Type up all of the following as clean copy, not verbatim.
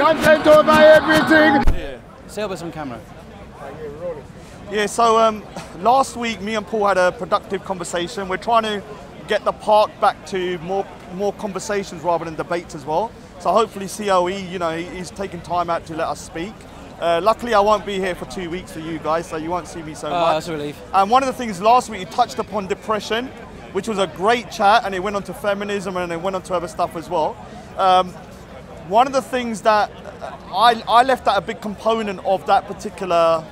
Content over everything. Yeah. Say over some camera. Yeah, so last week me and Paul had a productive conversation. We're trying to get the park back to more conversations rather than debates as well. So hopefully COE, you know, he's taking time out to let us speak. Luckily I won't be here for 2 weeks for you guys, so you won't see me so much. That's a relief. And one of the things last week, he touched upon depression, which was a great chat, and it went on to feminism and it went on to other stuff as well. One of the things that I left out a big component of that particular,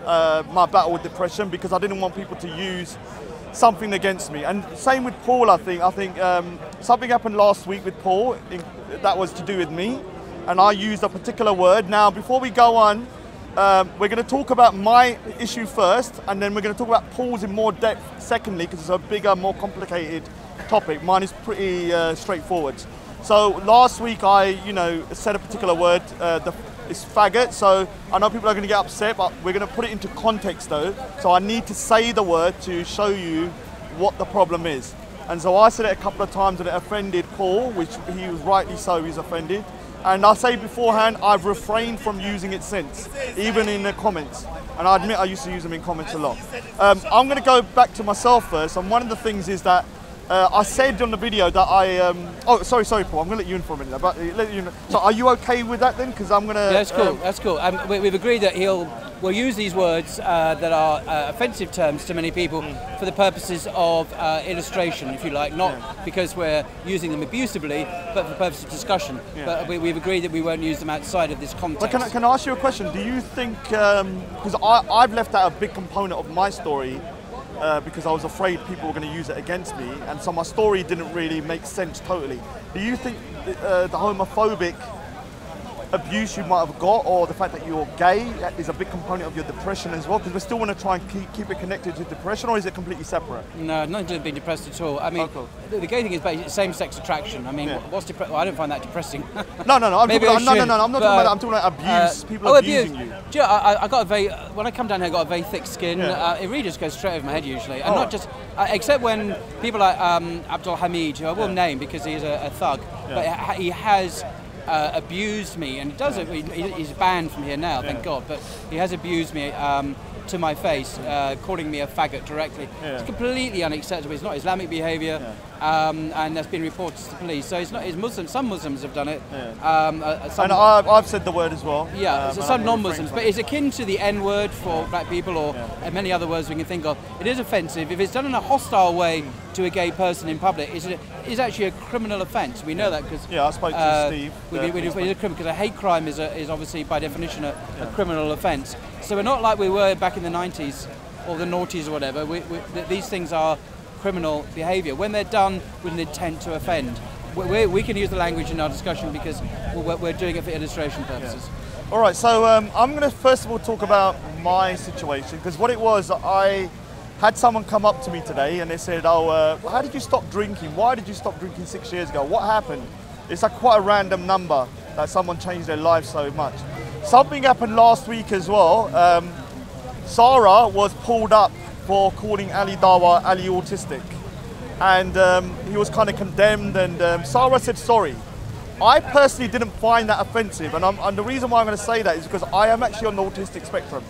my battle with depression, because I didn't want people to use something against me. And same with Paul, I think. Something happened last week with Paul that was to do with me, and I used a particular word. Now, before we go on, we're going to talk about my issue first, and then we're going to talk about Paul's in more depth secondly, because it's a bigger, more complicated topic. Mine is pretty straightforward. So last week I, said a particular word, it's faggot. So I know people are going to get upset, but we're going to put it into context though. So I need to say the word to show you what the problem is. And so I said it a couple of times and it offended Paul, which he was rightly so, he's offended. And I'll say beforehand, I've refrained from using it since, even in the comments. And I admit I used to use them in comments a lot. I'm going to go back to myself first. And one of the things is that I said on the video that oh, sorry, Paul. I'm going to let you in for a minute. But so, are you okay with that then? Because I'm going to. Yeah, that's cool. That's cool. We've agreed that we'll use these words that are offensive terms to many people for the purposes of illustration, if you like, not because we're using them abusively, but for the purpose of discussion. Yeah. But we've agreed that we won't use them outside of this context. But can I ask you a question? Do you think, because I've left out a big component of my story, because I was afraid people were going to use it against me, and so my story didn't really make sense totally. Do you think the homophobic abuse you might have got, or the fact that you're gay, is a big component of your depression as well? Because we still want to try and keep it connected to depression, or is it completely separate? No, nothing to do with being depressed at all. I mean, the gay thing is basically same-sex attraction. I mean, what's depressing? Well, I don't find that depressing. No. I'm not talking about that. I'm talking about abuse. People abusing you. Do you know, I got when I come down here, I got a very thick skin. It really just goes straight over my head usually, and not just except when people like Abdul Hamid, who I will name because he's a thug, but he has abused me, and he does it. He's banned from here now, thank God. But he has abused me to my face, calling me a faggot directly. It's completely unacceptable. It's not Islamic behaviour, and that's been reported to the police. So it's not. It's Muslims. Some Muslims have done it. And I've said the word as well. Yeah, so some non-Muslims, but it's akin to the N-word for black people, or many other words we can think of. It is offensive if it's done in a hostile way to a gay person in public. It's actually a criminal offence. We know that because I spoke to Steve. Because a hate crime is obviously by definition a criminal offence. So we're not like we were back in the 90s or the noughties or whatever. These things are criminal behaviour when they're done with an intent to offend. We can use the language in our discussion because we're doing it for illustration purposes. All right, so I'm going to first of all talk about my situation, because what it was, I had someone come up to me today and they said, oh, how did you stop drinking? Why did you stop drinking 6 years ago? What happened? It's like quite a random number that someone changed their life so much. Something happened last week as well. Sarah was pulled up for calling Ali Dawa Ali autistic, and he was kind of condemned, and Sarah said sorry. I personally didn't find that offensive, and the reason why I'm going to say that is because I am actually on the autistic spectrum.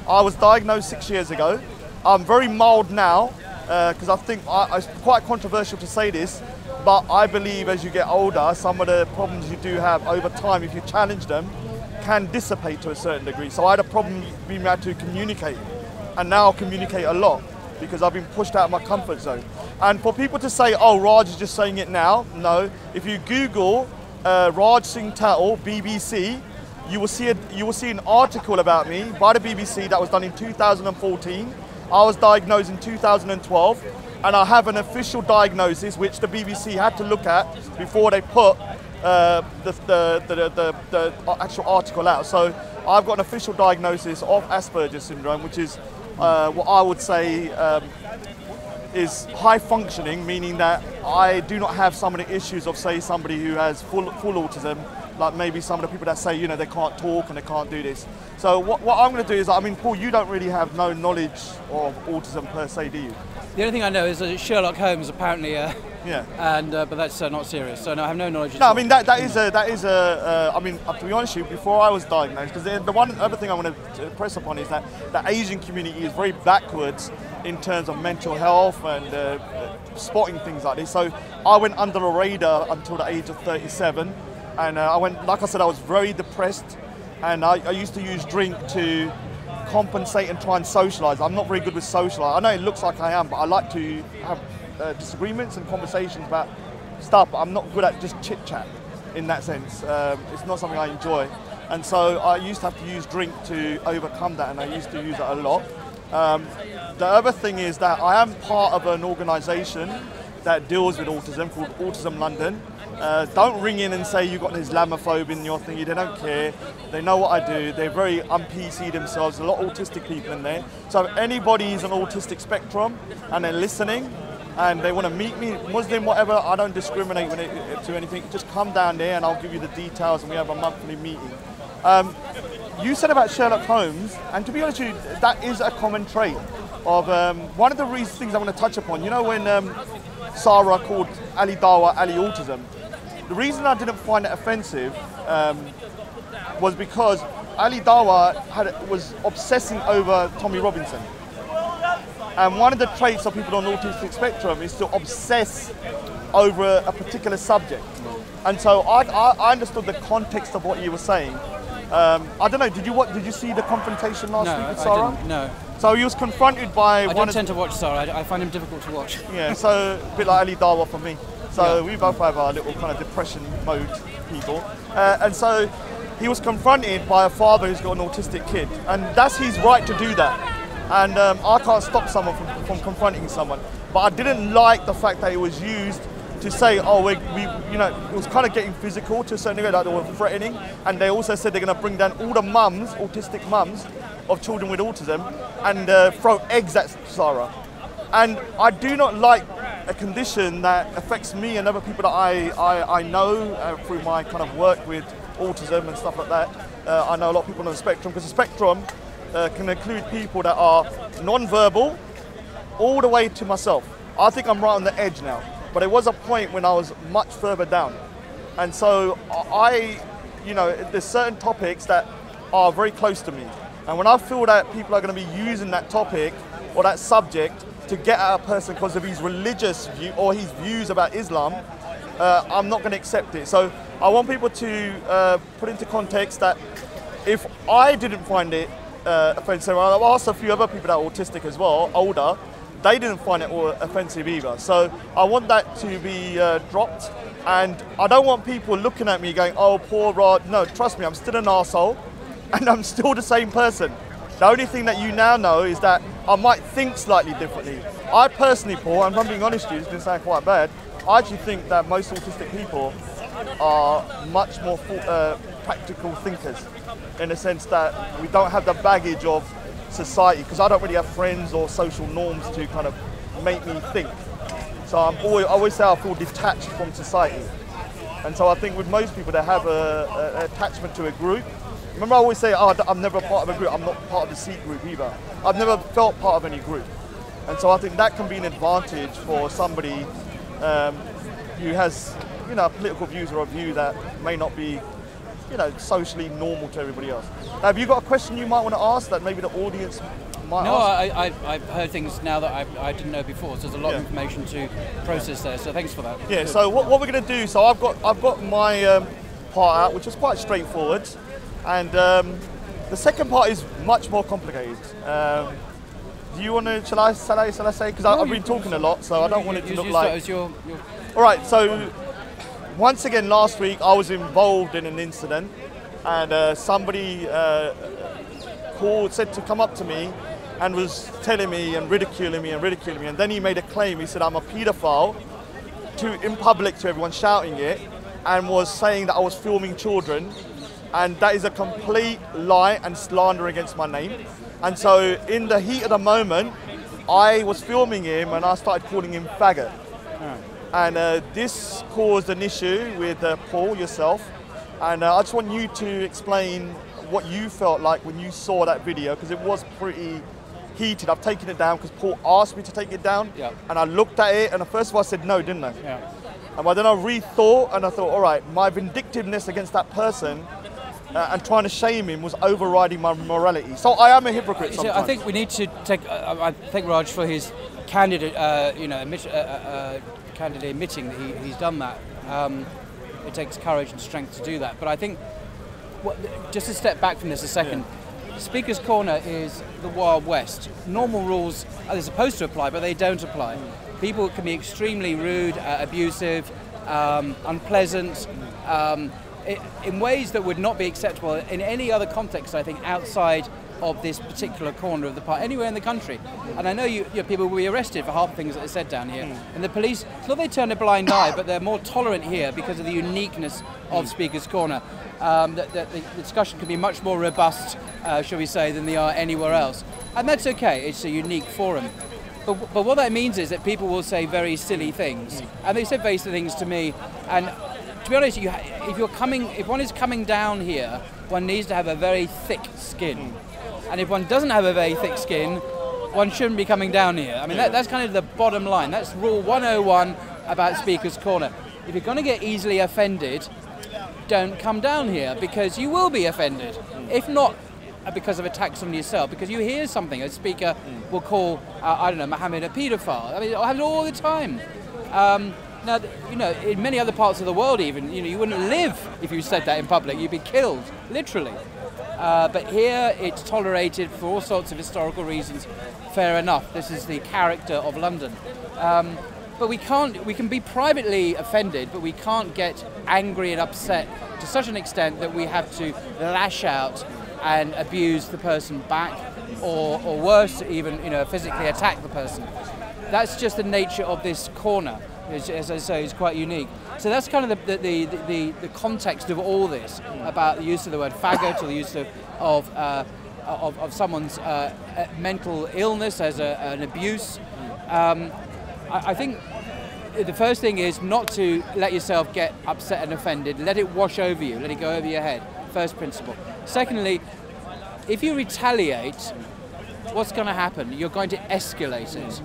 I was diagnosed 6 years ago. I'm very mild now, because I think it's quite controversial to say this, but I believe as you get older, some of the problems you do have over time, if you challenge them, can dissipate to a certain degree. So I had a problem being able to communicate, and now I communicate a lot because I've been pushed out of my comfort zone. And for people to say, oh, Raj is just saying it now, no. If you Google Raj Singh Tattle, BBC, you will see an article about me by the BBC that was done in 2014. I was diagnosed in 2012, and I have an official diagnosis which the BBC had to look at before they put the actual article out. So I've got an official diagnosis of Asperger's syndrome, which is what I would say is high functioning, meaning that I do not have some of the issues of, say, somebody who has full autism, like maybe some of the people that say, you know, they can't talk and they can't do this. So what I'm going to do is, I mean, Paul, you don't really have no knowledge of autism per se, do you? The only thing I know is that Sherlock Holmes apparently Yeah. And but that's not serious. So no, I have no knowledge. No, I mean that is a. I mean, to be honest with you, before I was diagnosed, because the one other thing I want to press upon is that the Asian community is very backwards in terms of mental health and spotting things like this. So I went under the radar until the age of 37, and I went, like I said, I was very depressed, and I used to use drink to compensate and try and socialise. I'm not very good with socialise. I know it looks like I am, but I like to have disagreements and conversations about stuff, but I'm not good at just chit chat in that sense. It's not something I enjoy, and so I used to have to use drink to overcome that, and I used to use it a lot. The other thing is that I am part of an organisation that deals with autism called Autism London. Don't ring in and say you've got an Islamophobe in your thingy. They don't care. They know what I do. They're very un-PC themselves. There's a lot of autistic people in there. So if anybody's on autistic spectrum and they're listening and they want to meet me, Muslim, whatever, I don't discriminate when it to anything. Just come down there and I'll give you the details, and we have a monthly meeting. You said about Sherlock Holmes, and to be honest with you, that is a common trait of one of the things I want to touch upon. You know, when Sarah called Ali Dawa Ali Autism, the reason I didn't find it offensive was because Ali Dawa was obsessing over Tommy Robinson. And one of the traits of people on the autistic spectrum is to obsess over a particular subject. And so I understood the context of what you were saying. I don't know, did you see the confrontation last week with Sarah? I didn't, no. So he was confronted by I don't tend to watch Sarah. I find him difficult to watch. Yeah, so a bit like Ali Dawa for me. So we both have our little kind of depression mode people. And so he was confronted by a father who's got an autistic kid. And that's his right to do that. And I can't stop someone from confronting someone. But I didn't like the fact that it was used to say, oh, you know, it was kind of getting physical to a certain degree, like they were threatening. And they also said they're going to bring down all the mums, autistic mums, of children with autism, and throw eggs at Sarah. And I do not like a condition that affects me and other people that I know through my kind of work with autism and stuff like that. I know a lot of people on the spectrum, because the spectrum can include people that are non-verbal all the way to myself. I think I'm right on the edge now. But there was a point when I was much further down. And so you know, there's certain topics that are very close to me. And when I feel that people are going to be using that topic or that subject to get at a person because of his religious view or his views about Islam, I'm not going to accept it. So I want people to put into context that if I didn't find it offensive, I've asked a few other people that are autistic as well, older, they didn't find it offensive either. So I want that to be dropped. And I don't want people looking at me going, oh, poor Rod. No, trust me, I'm still an arsehole and I'm still the same person. The only thing that you now know is that I might think slightly differently. I personally, Paul, and if I'm being honest with you, it's going to sound quite bad, I actually think that most autistic people are much more practical thinkers, in the sense that we don't have the baggage of society, because I don't really have friends or social norms to kind of make me think. So I always say I feel detached from society. And so I think with most people, they have an attachment to a group. Remember I always say, oh, I'm never part of a group, I'm not part of the Sikh group either. I've never felt part of any group. And so I think that can be an advantage for somebody who has, you know, political views or a view that may not be, you know, socially normal to everybody else. Now, have you got a question you might want to ask that maybe the audience might ask? No, I've heard things now that I didn't know before, so there's a lot of information to process there, so thanks for that. Yeah, so what we're going to do, so I've got my part out, which is quite straightforward, and the second part is much more complicated. Do you want to, shall I say, because I've been talking a lot, so I don't want it to look like... Your... All right, so once again last week I was involved in an incident, and somebody said to come up to me and was telling me and ridiculing me, and then he made a claim. He said I'm a paedophile in public to everyone, shouting it, and was saying that I was filming children, and that is a complete lie and slander against my name. And so in the heat of the moment, I was filming him and I started calling him Faggot. And this caused an issue with Paul, yourself. And I just want you to explain what you felt like when you saw that video, because it was pretty heated, I've taken it down because Paul asked me to take it down. Yeah. And I looked at it, and first of all I said no, didn't I? Yeah. And then I rethought, and I thought, all right, my vindictiveness against that person and trying to shame him was overriding my morality. So I am a hypocrite sometimes. I think we need to take. I thank Raj for his candid, candidly admitting that he's done that. It takes courage and strength to do that. But I think, just to step back from this a second, Speaker's Corner is the Wild West. Normal rules are supposed to apply, but they don't apply. People can be extremely rude, abusive, unpleasant, in ways that would not be acceptable in any other context, I think, outside of this particular corner of the park, anywhere in the country. And I know people will be arrested for half the things that are said down here. And the police, it's not they turn a blind eye, but they're more tolerant here because of the uniqueness of Speaker's Corner. The discussion can be much more robust, shall we say, than they are anywhere else. And that's okay, it's a unique forum. But what that means is that people will say very silly things. And they said very silly things to me. And to be honest, if one is coming down here, one needs to have a very thick skin. And if one doesn't have a very thick skin, one shouldn't be coming down here. I mean, that's kind of the bottom line. That's rule 101 about Speaker's Corner. If you're going to get easily offended, don't come down here, because you will be offended. If not because of attacks on yourself, because you hear something, a speaker will call, I don't know, Mohammed a paedophile. I mean, it happens all the time. Now, in many other parts of the world even, you wouldn't live if you said that in public. You'd be killed, literally. But here it's tolerated for all sorts of historical reasons. Fair enough. This is the character of London. But we can be privately offended, but we can't get angry and upset to such an extent that we have to lash out and abuse the person back, or worse, even physically attack the person. That's just the nature of this corner. As I say, is quite unique. So that's kind of the context of all this, about the use of the word faggot, or the use of someone's mental illness as an abuse. I think the first thing is not to let yourself get upset and offended. Let it wash over you. Let it go over your head. First principle. Secondly, if you retaliate, what's going to happen? You're going to escalate it.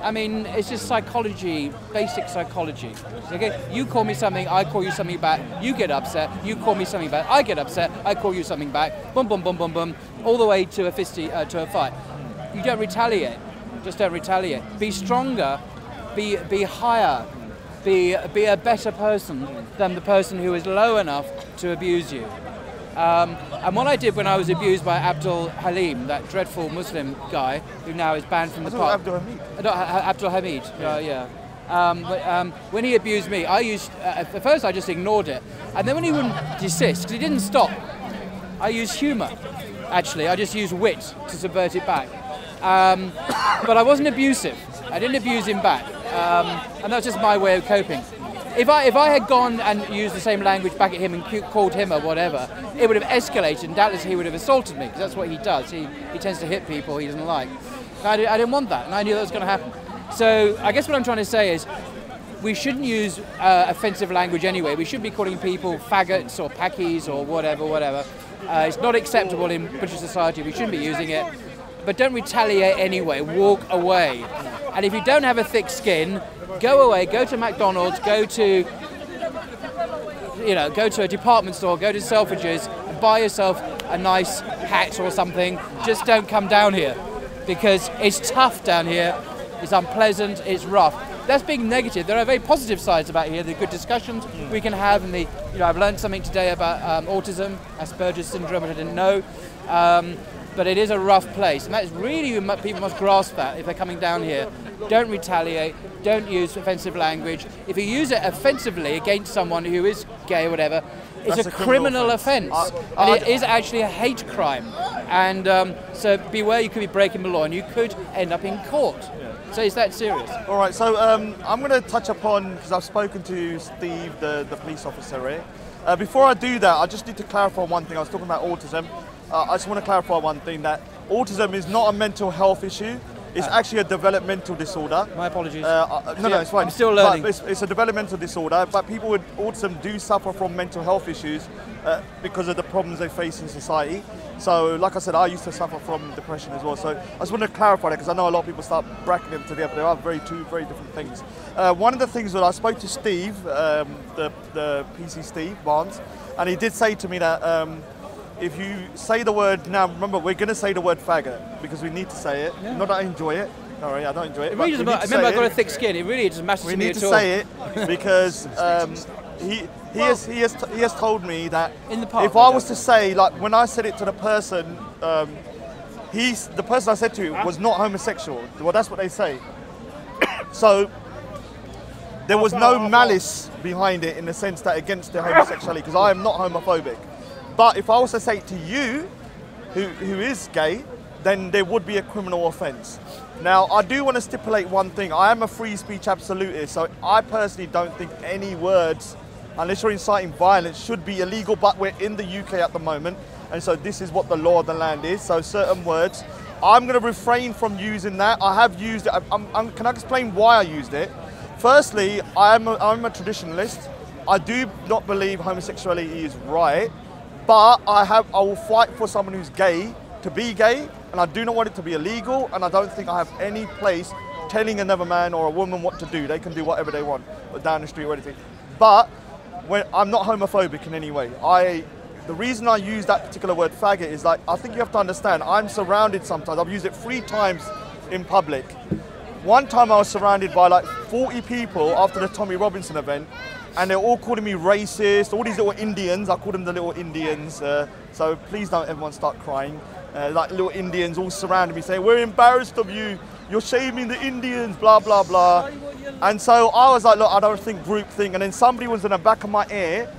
I mean, it's just psychology, basic psychology. Okay, you call me something, I call you something back. You get upset. You call me something back. I get upset. I call you something back. Boom, boom, boom, boom, boom, all the way to a fight. You don't retaliate. Just don't retaliate. Be stronger. Be higher. Be a better person than the person who is low enough to abuse you. And what I did when I was abused by Abdul Halim, that dreadful Muslim guy who now is banned from the park. Abdul Hamid. Abdul Hamid, when he abused me, at first I just ignored it. And then when he wouldn't desist, because he didn't stop, I used humour, actually. I just used wit to subvert it back. But I wasn't abusive. I didn't abuse him back. And that's just my way of coping. If I had gone and used the same language back at him and called him or whatever, it would have escalated, and doubtless he would have assaulted me, because that's what he does. He tends to hit people he doesn't like. I didn't want that, and I knew that was going to happen. So I guess what I'm trying to say is we shouldn't use offensive language anyway. We shouldn't be calling people faggots or packies or whatever. It's not acceptable in British society. We shouldn't be using it. But don't retaliate anyway. Walk away. And if you don't have a thick skin, go away. Go to McDonald's. Go to a department store. Go to Selfridges and buy yourself a nice hat or something. Just don't come down here, because it's tough down here. It's unpleasant. It's rough. That's being negative. There are very positive sides about here. The good discussions we can have, and I've learned something today about autism, Asperger's syndrome, which I didn't know. But it is a rough place, and that's really, people must grasp that if they're coming down here. Don't retaliate, don't use offensive language. If you use it offensively against someone who is gay or whatever, it's a criminal offence. And it is actually a hate crime. And so beware, you could be breaking the law, and you could end up in court. So it's that serious. All right, so I'm going to touch upon, because I've spoken to Steve, the police officer here. Before I do that, I just need to clarify one thing. I was talking about autism. I just want to clarify one thing, that autism is not a mental health issue. It's actually a developmental disorder. My apologies. No, it's fine. I'm still learning. It's a developmental disorder, but people with autism do suffer from mental health issues because of the problems they face in society. So, like I said, I used to suffer from depression as well. So, I just want to clarify that because I know a lot of people start bracketing them together, but they are two very different things. One of the things that I spoke to Steve, the PC Steve Barnes, and he did say to me that if you say the word, now remember, we're going to say the word faggot because we need to say it. Yeah. Not that I enjoy it. Sorry, I don't enjoy it. It really doesn't, remember, I've got a thick skin. It really doesn't matter to me at all. We need to say it because he has told me that if I was to say, like when I said it to the person, the person I said to was not homosexual. Well, that's what they say. So there was no malice behind it in the sense that against the homosexuality, because I am not homophobic. But if I was to say it to you, who is gay, then there would be a criminal offence. Now, I do want to stipulate one thing. I am a free speech absolutist, so I personally don't think any words, unless you're inciting violence, should be illegal, but we're in the UK at the moment, and so this is what the law of the land is. So certain words, I'm going to refrain from using that. I have used it. Can I explain why I used it? Firstly, I'm a traditionalist. I do not believe homosexuality is right, but I will fight for someone who's gay to be gay, and I do not want it to be illegal, and I don't think I have any place telling another man or a woman what to do. They can do whatever they want down the street or anything. But I'm not homophobic in any way. The reason I use that particular word faggot is like, I think you have to understand, I'm surrounded sometimes. I've used it 3 times in public. One time I was surrounded by like 40 people after the Tommy Robinson event, and they're all calling me racist, all these little Indians, I call them the little Indians, so please don't everyone start crying. Like little Indians all surrounding me saying, we're embarrassed of you, you're shaming the Indians, blah, blah, blah. And so I was like, look, I don't think groupthink, and then somebody was in the back of my ear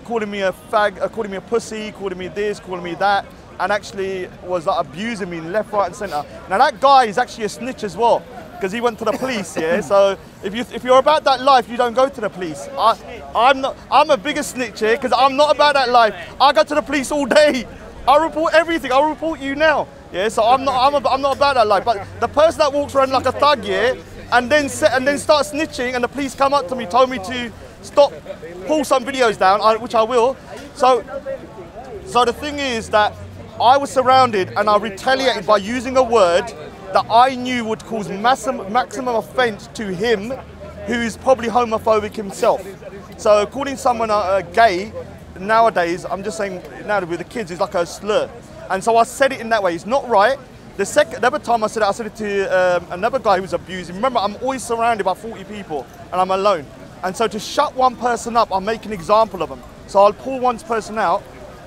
calling me a calling me a pussy, calling me this, calling me that, and actually was like abusing me left, right and centre. Now that guy is actually a snitch as well, because he went to the police, yeah? So if you're about that life, you don't go to the police. I'm a bigger snitch here, because I'm not about that life. I go to the police all day. I report everything. I'll report you now. Yeah, so I'm not about that life. But the person that walks around like a thug, yeah, and then starts snitching, and the police come up to me, told me to stop, pull some videos down, which I will. So the thing is that I was surrounded, and I retaliated by using a word that I knew would cause maximum offence to him, who is probably homophobic himself. So calling someone gay nowadays, I'm just saying now with the kids, is like a slur. And so I said it in that way. It's not right. The other time I said it to another guy who was abusing. Remember, I'm always surrounded by 40 people and I'm alone. And so to shut one person up, I'll make an example of them. So I'll pull one person out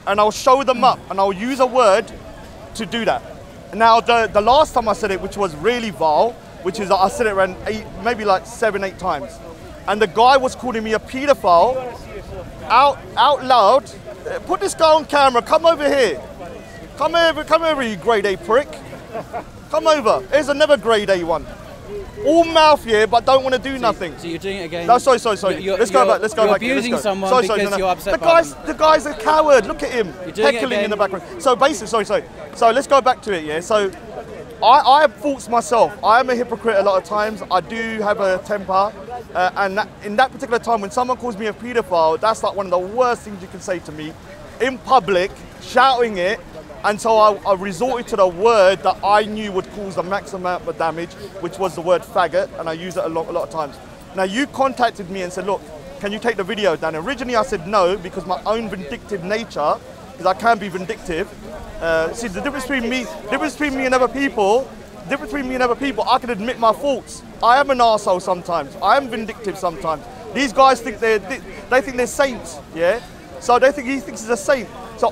and I'll show them up and I'll use a word to do that. Now, the last time I said it, which was really vile, which is I said it around maybe like 7, 8 times. And the guy was calling me a paedophile out loud. Put this guy on camera, come over here. Come over, you grade A prick. Come over. Here's another grade A one. All mouth here, but don't want to do nothing. So you're doing it again? No, sorry. Let's go back. You're abusing someone because you're upset by them. The guy's a coward. Look at him. Heckling in the background. So basically, So let's go back to it, yeah? So I have faults myself. I am a hypocrite a lot of times. I do have a temper. And in that particular time, when someone calls me a paedophile, that's like one of the worst things you can say to me in public, shouting it. And so I resorted to the word that I knew would cause the maximum amount of damage, which was the word faggot, and I use it a lot of times. Now, you contacted me and said, look, can you take the video down? Originally, I said no, because my own vindictive nature, because I can be vindictive. See, the difference between me and other people, I can admit my faults. I am an arsehole sometimes. I am vindictive sometimes. These guys think they think they're saints, yeah? So he thinks he's a saint. So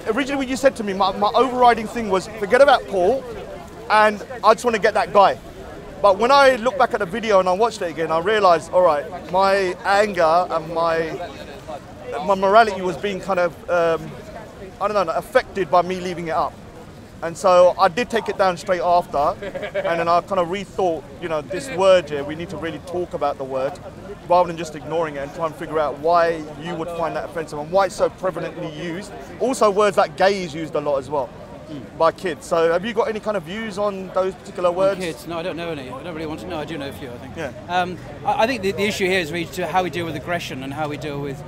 originally when you said to me, my overriding thing was, forget about Paul, and I just want to get that guy. But when I look back at the video and I watched it again, I realized, all right, my anger and my morality was being kind of, I don't know, affected by me leaving it up. And so I did take it down straight after, and then I kind of rethought, you know, this word here, we need to really talk about the word, rather than just ignoring it, and try and figure out why you would find that offensive and why it's so prevalently used. Also words like gay is used a lot as well. by kids. So have you got any kind of views on those particular words? Kids? No, I don't know any. I don't really want to know. I do know a few, I think. Yeah. I think the issue here is really how we deal with aggression and how we deal with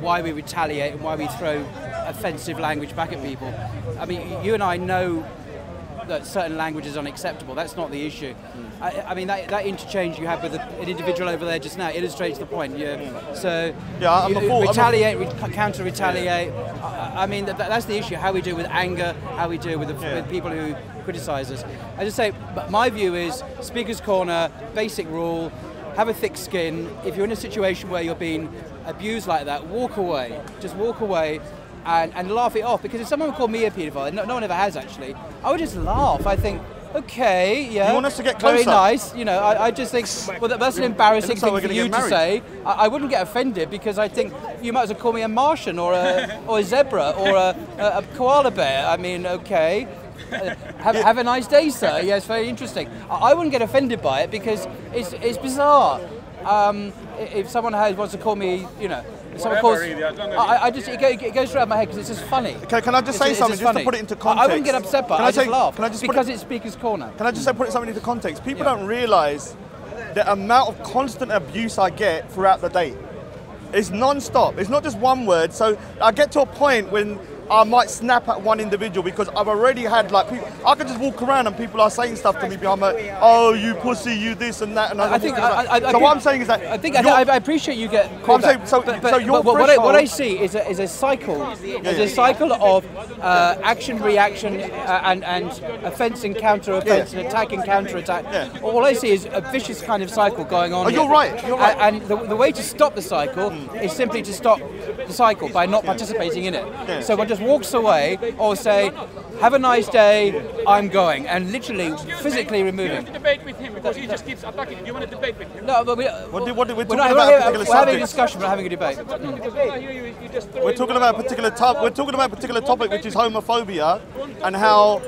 why we retaliate and why we throw offensive language back at people. I mean, you and I know that certain language is unacceptable. That's not the issue. I mean, that interchange you had with an individual over there just now illustrates the point. So retaliate, counter-retaliate. I mean, that's the issue, how we deal with anger, how we deal with people who criticise us. I just say, my view is, speaker's corner, basic rule, have a thick skin. If you're in a situation where you're being abused like that, walk away. Just walk away. And laugh it off, because if someone called me a paedophile, no one ever has actually, I would just laugh. I think, okay, yeah, you want us to get closer? Very nice, you know. I just think, well, that's an embarrassing thing for you to say. I wouldn't get offended, because I think you might as well call me a Martian or a zebra or a koala bear. I mean, okay. Have a nice day, sir. Yeah, it's very interesting. I wouldn't get offended by it, because it's bizarre. If someone wants to call me, you know, someone calls, it goes through my head because it's just funny. Can I just say something, just to put it into context? I wouldn't get upset by it, I just laugh, because it's Speaker's Corner. Can I just put something into context? People don't realise the amount of constant abuse I get throughout the day. It's non-stop. It's not just one word. So I get to a point when I might snap at one individual, because I've already had, like, people, I could just walk around and people are saying stuff to me behind my, oh, you pussy, you this and that. And I think, so what I'm saying is that I apprioate you get called that. What I see is a cycle. There's a cycle of action, reaction, and offence and counter-offence, and attack and counter-attack. All I see is a vicious kind of cycle going on. Oh, you're right. And the way to stop the cycle is simply to stop the cycle by not participating in it. So one just walks away, or say, have a nice day, I'm going, and literally physically removing. You want to debate with him, because he just keeps attacking. Do you want to debate with him? No, but we're having a discussion, we're having a debate. We're talking about a particular topic, which is homophobia, and how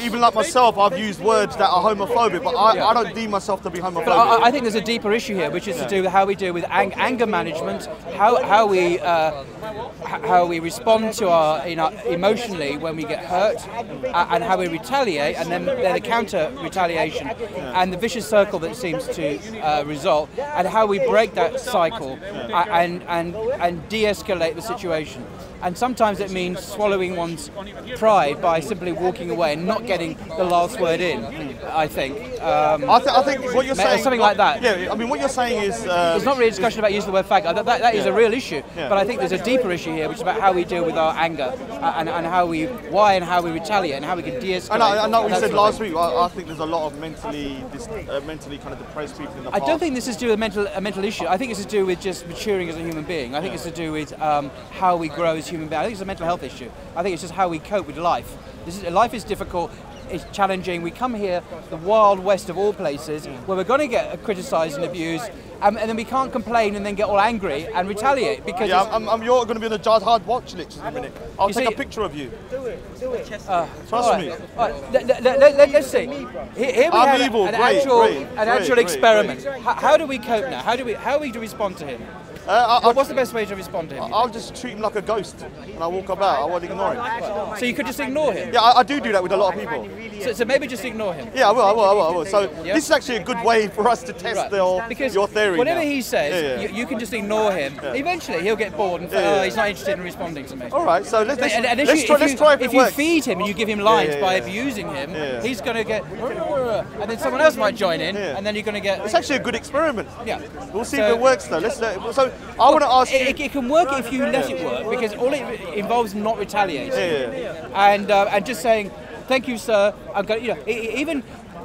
even like myself, I've used words that are homophobic, but I don't deem myself to be homophobic. But I think there's a deeper issue here, which is to do with how we deal with anger management, how we respond to our emotionally when we get hurt, and how we retaliate, and then the counter retaliation, and the vicious circle that seems to result, and how we break that cycle and de-escalate the situation. And sometimes it means swallowing one's pride by simply walking away and not getting the last word in, I think. I think what you're saying... Something like that. Yeah, I mean, what you're saying is... it's not really a discussion about using the word faggot. That is a real issue. But I think there's a deeper issue here, which is about how we deal with our anger, and how we retaliate, and how we can de-escalate. I know what you said last week. I think there's a lot of mentally kind of depressed people in the past. I don't think this is to do with a mental issue. I think it's to do with just maturing as a human being. I think it's to do with how we grow as human beings. I think it's a mental health issue. I think it's just how we cope with life. Life is difficult, it's challenging. We come here, the wild west of all places, where we're going to get criticised and abused, and then we can't complain and then get all angry and retaliate, because you're going to be on the Jazz Hard watch list in a minute. I'll take a picture of you. Do it. Trust me. Let's see. Here we have an actual experiment. How do we cope now? How do we respond to him? What's the best way to respond to him? I'll just treat him like a ghost when I walk about. I won't ignore him. So you could just ignore him? Yeah, I do that with a lot of people. So maybe just ignore him? Yeah, I will. So this is actually a good way for us to test your theory. Whatever he says, you can just ignore him. Yeah. Eventually he'll get bored and he's not interested in responding to me. All right, so let's try if it works. If you feed him and you give him lines by abusing him, he's going to get... And then someone else might join in, and then you're going to get... It's actually a good experiment. Yeah. We'll see if it works though. So I want to ask you... It can work if you let it work, because all it involves not retaliating. And just saying, thank you, sir. I'm going, even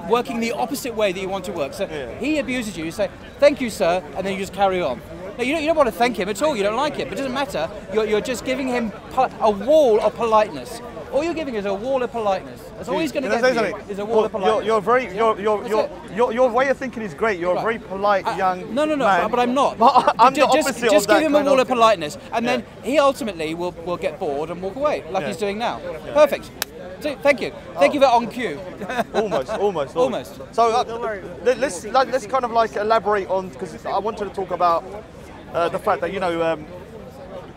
working the opposite way that you want to work. So he abuses you, you say, thank you, sir, and then you just carry on. No, you don't want to thank him at all. You don't like it, but it doesn't matter. You're just giving him a wall of politeness. All you're giving is a wall of politeness. That's all he's going to get from you, is a wall of politeness. Your way of thinking is great. You're a very polite young man. No, but I'm not. I'm the opposite of that. Just give him a wall of politeness, and then he ultimately will get bored and walk away, like he's doing now. Yeah. Perfect. So, thank you. Thank you for on cue. Almost. So let's kind of like elaborate on, because I wanted to talk about the fact that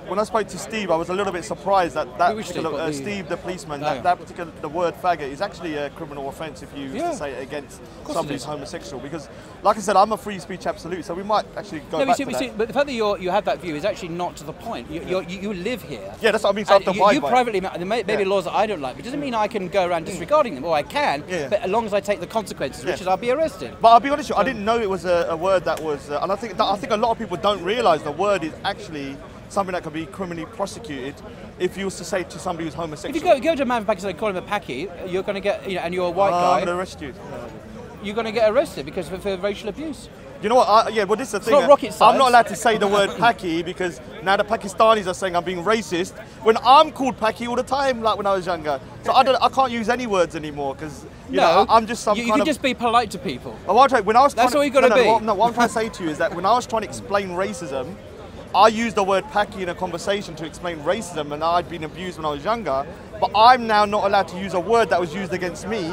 when I spoke to Steve, I was a little bit surprised that Steve? Steve, the policeman, that particular the word faggot is actually a criminal offence if you use to say it against somebody who's homosexual. Because, like I said, I'm a free speech absolute, so we might actually go back to that. But the fact that you have that view is actually not to the point. You live here. Yeah, that's what I mean. So I have to abide by privately, there may be laws that I don't like, but it doesn't mean I can go around disregarding them. Or I can, but as long as I take the consequences, which is I'll be arrested. But I'll be honest with you, I didn't know it was a word that was, and I think a lot of people don't realise the word is actually something that can be criminally prosecuted if you was to say to somebody who's homosexual. If you go to a man from Pakistan and call him a Paki, you're going to get, and you're a white guy. I'm going to arrest you. You're going to get arrested because for racial abuse. You know what? Well, this is the thing. It's not rocket science. I'm not allowed to say the word Paki because now the Pakistanis are saying I'm being racist when I'm called Paki all the time, like when I was younger. So I can't use any words anymore because you know I'm just some. You can just be polite to people. When I was That's all you got to be. What I'm trying to say to you is that when I was trying to explain racism, I used the word Paki in a conversation to explain racism, and I'd been abused when I was younger. But I'm now not allowed to use a word that was used against me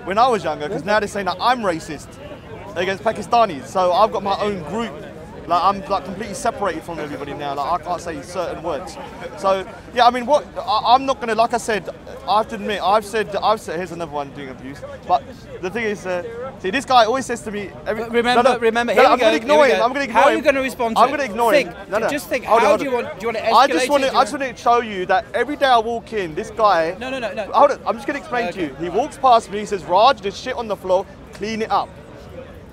when I was younger because now they're saying that I'm racist against Pakistanis. So I've got my own group. Like I'm completely separated from everybody now. Like I can't say certain words. So yeah, I mean, I'm not gonna. Like I said, I have to admit, I've said. Here's another one doing abuse. But the thing is, see, this guy always says to me. Remember. Here I'm gonna ignore him. How are you going to respond to I'm gonna ignore him. Just think. How do you want to escalate? I just want to show you that every day I walk in, this guy. No. Hold on. I'm just gonna explain to you. He walks past me. He says, "Raj, there's shit on the floor. Clean it up."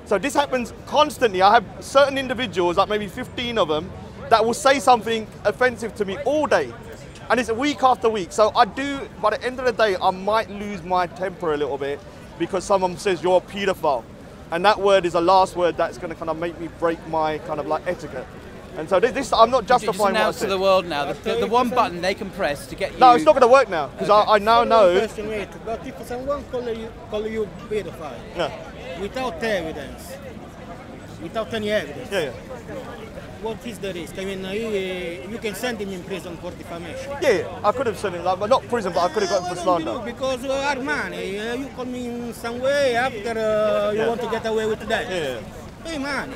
So this happens constantly. I have certain individuals, like maybe 15 of them, that will say something offensive to me all day. And it's week after week. So by the end of the day, I might lose my temper a little bit because someone says you're a paedophile. And that word is the last word that's going to kind of make me break my kind of like etiquette. And so this, I'm not justifying what I announce said. to the world now, the one button they can press to get you... No, it's not going to work now, because I now know... But if someone call you pedophile, without evidence, without any evidence, what is the risk? I mean, you can send him in prison for defamation. Yeah, I could have sent him, like, not prison, but I could have got him for slander. Because Armani, you call me in some way after you want to get away with that. Hey man,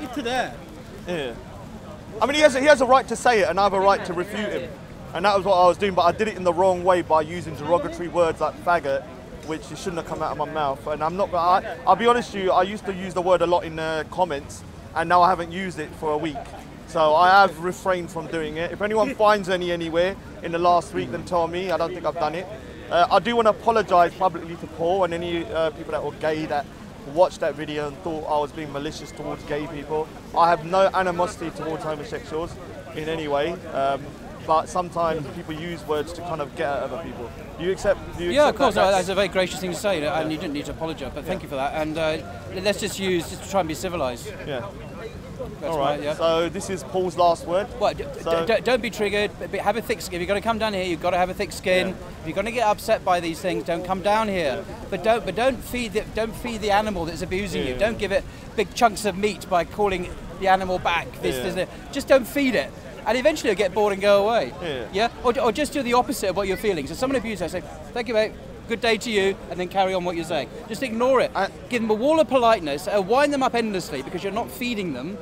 it's there. Yeah. I mean, he has a right to say it, and I have a right to refute him. And that was what I was doing, but I did it in the wrong way by using derogatory words like faggot, which it shouldn't have come out of my mouth. And I'm not. I'll be honest with you. I used to use the word a lot in comments, and now I haven't used it for a week. So I have refrained from doing it. If anyone finds any anywhere in the last week, then tell me. I don't think I've done it. I do want to apologise publicly to Paul and any people that were gay that watched that video and thought I was being malicious towards gay people. I have no animosity towards homosexuals in any way. But sometimes people use words to kind of get at other people. Do you accept? Yeah, of course. That's a very gracious thing to say, and you didn't need to apologise. But thank you for that. And let's just try and be civilised. Yeah. That's all right. So this is Paul's last word. Well, don't be triggered. But have a thick skin. If you're going to come down here, you've got to have a thick skin. If you're going to get upset by these things, don't come down here. But don't feed the animal that's abusing you. Don't give it big chunks of meat by calling the animal back. Just don't feed it. And eventually you'll get bored and go away. Yeah? Or just do the opposite of what you're feeling. So someone abuses you, say, thank you mate, good day to you, and then carry on what you're saying. Just ignore it. Give them a wall of politeness, wind them up endlessly because you're not feeding them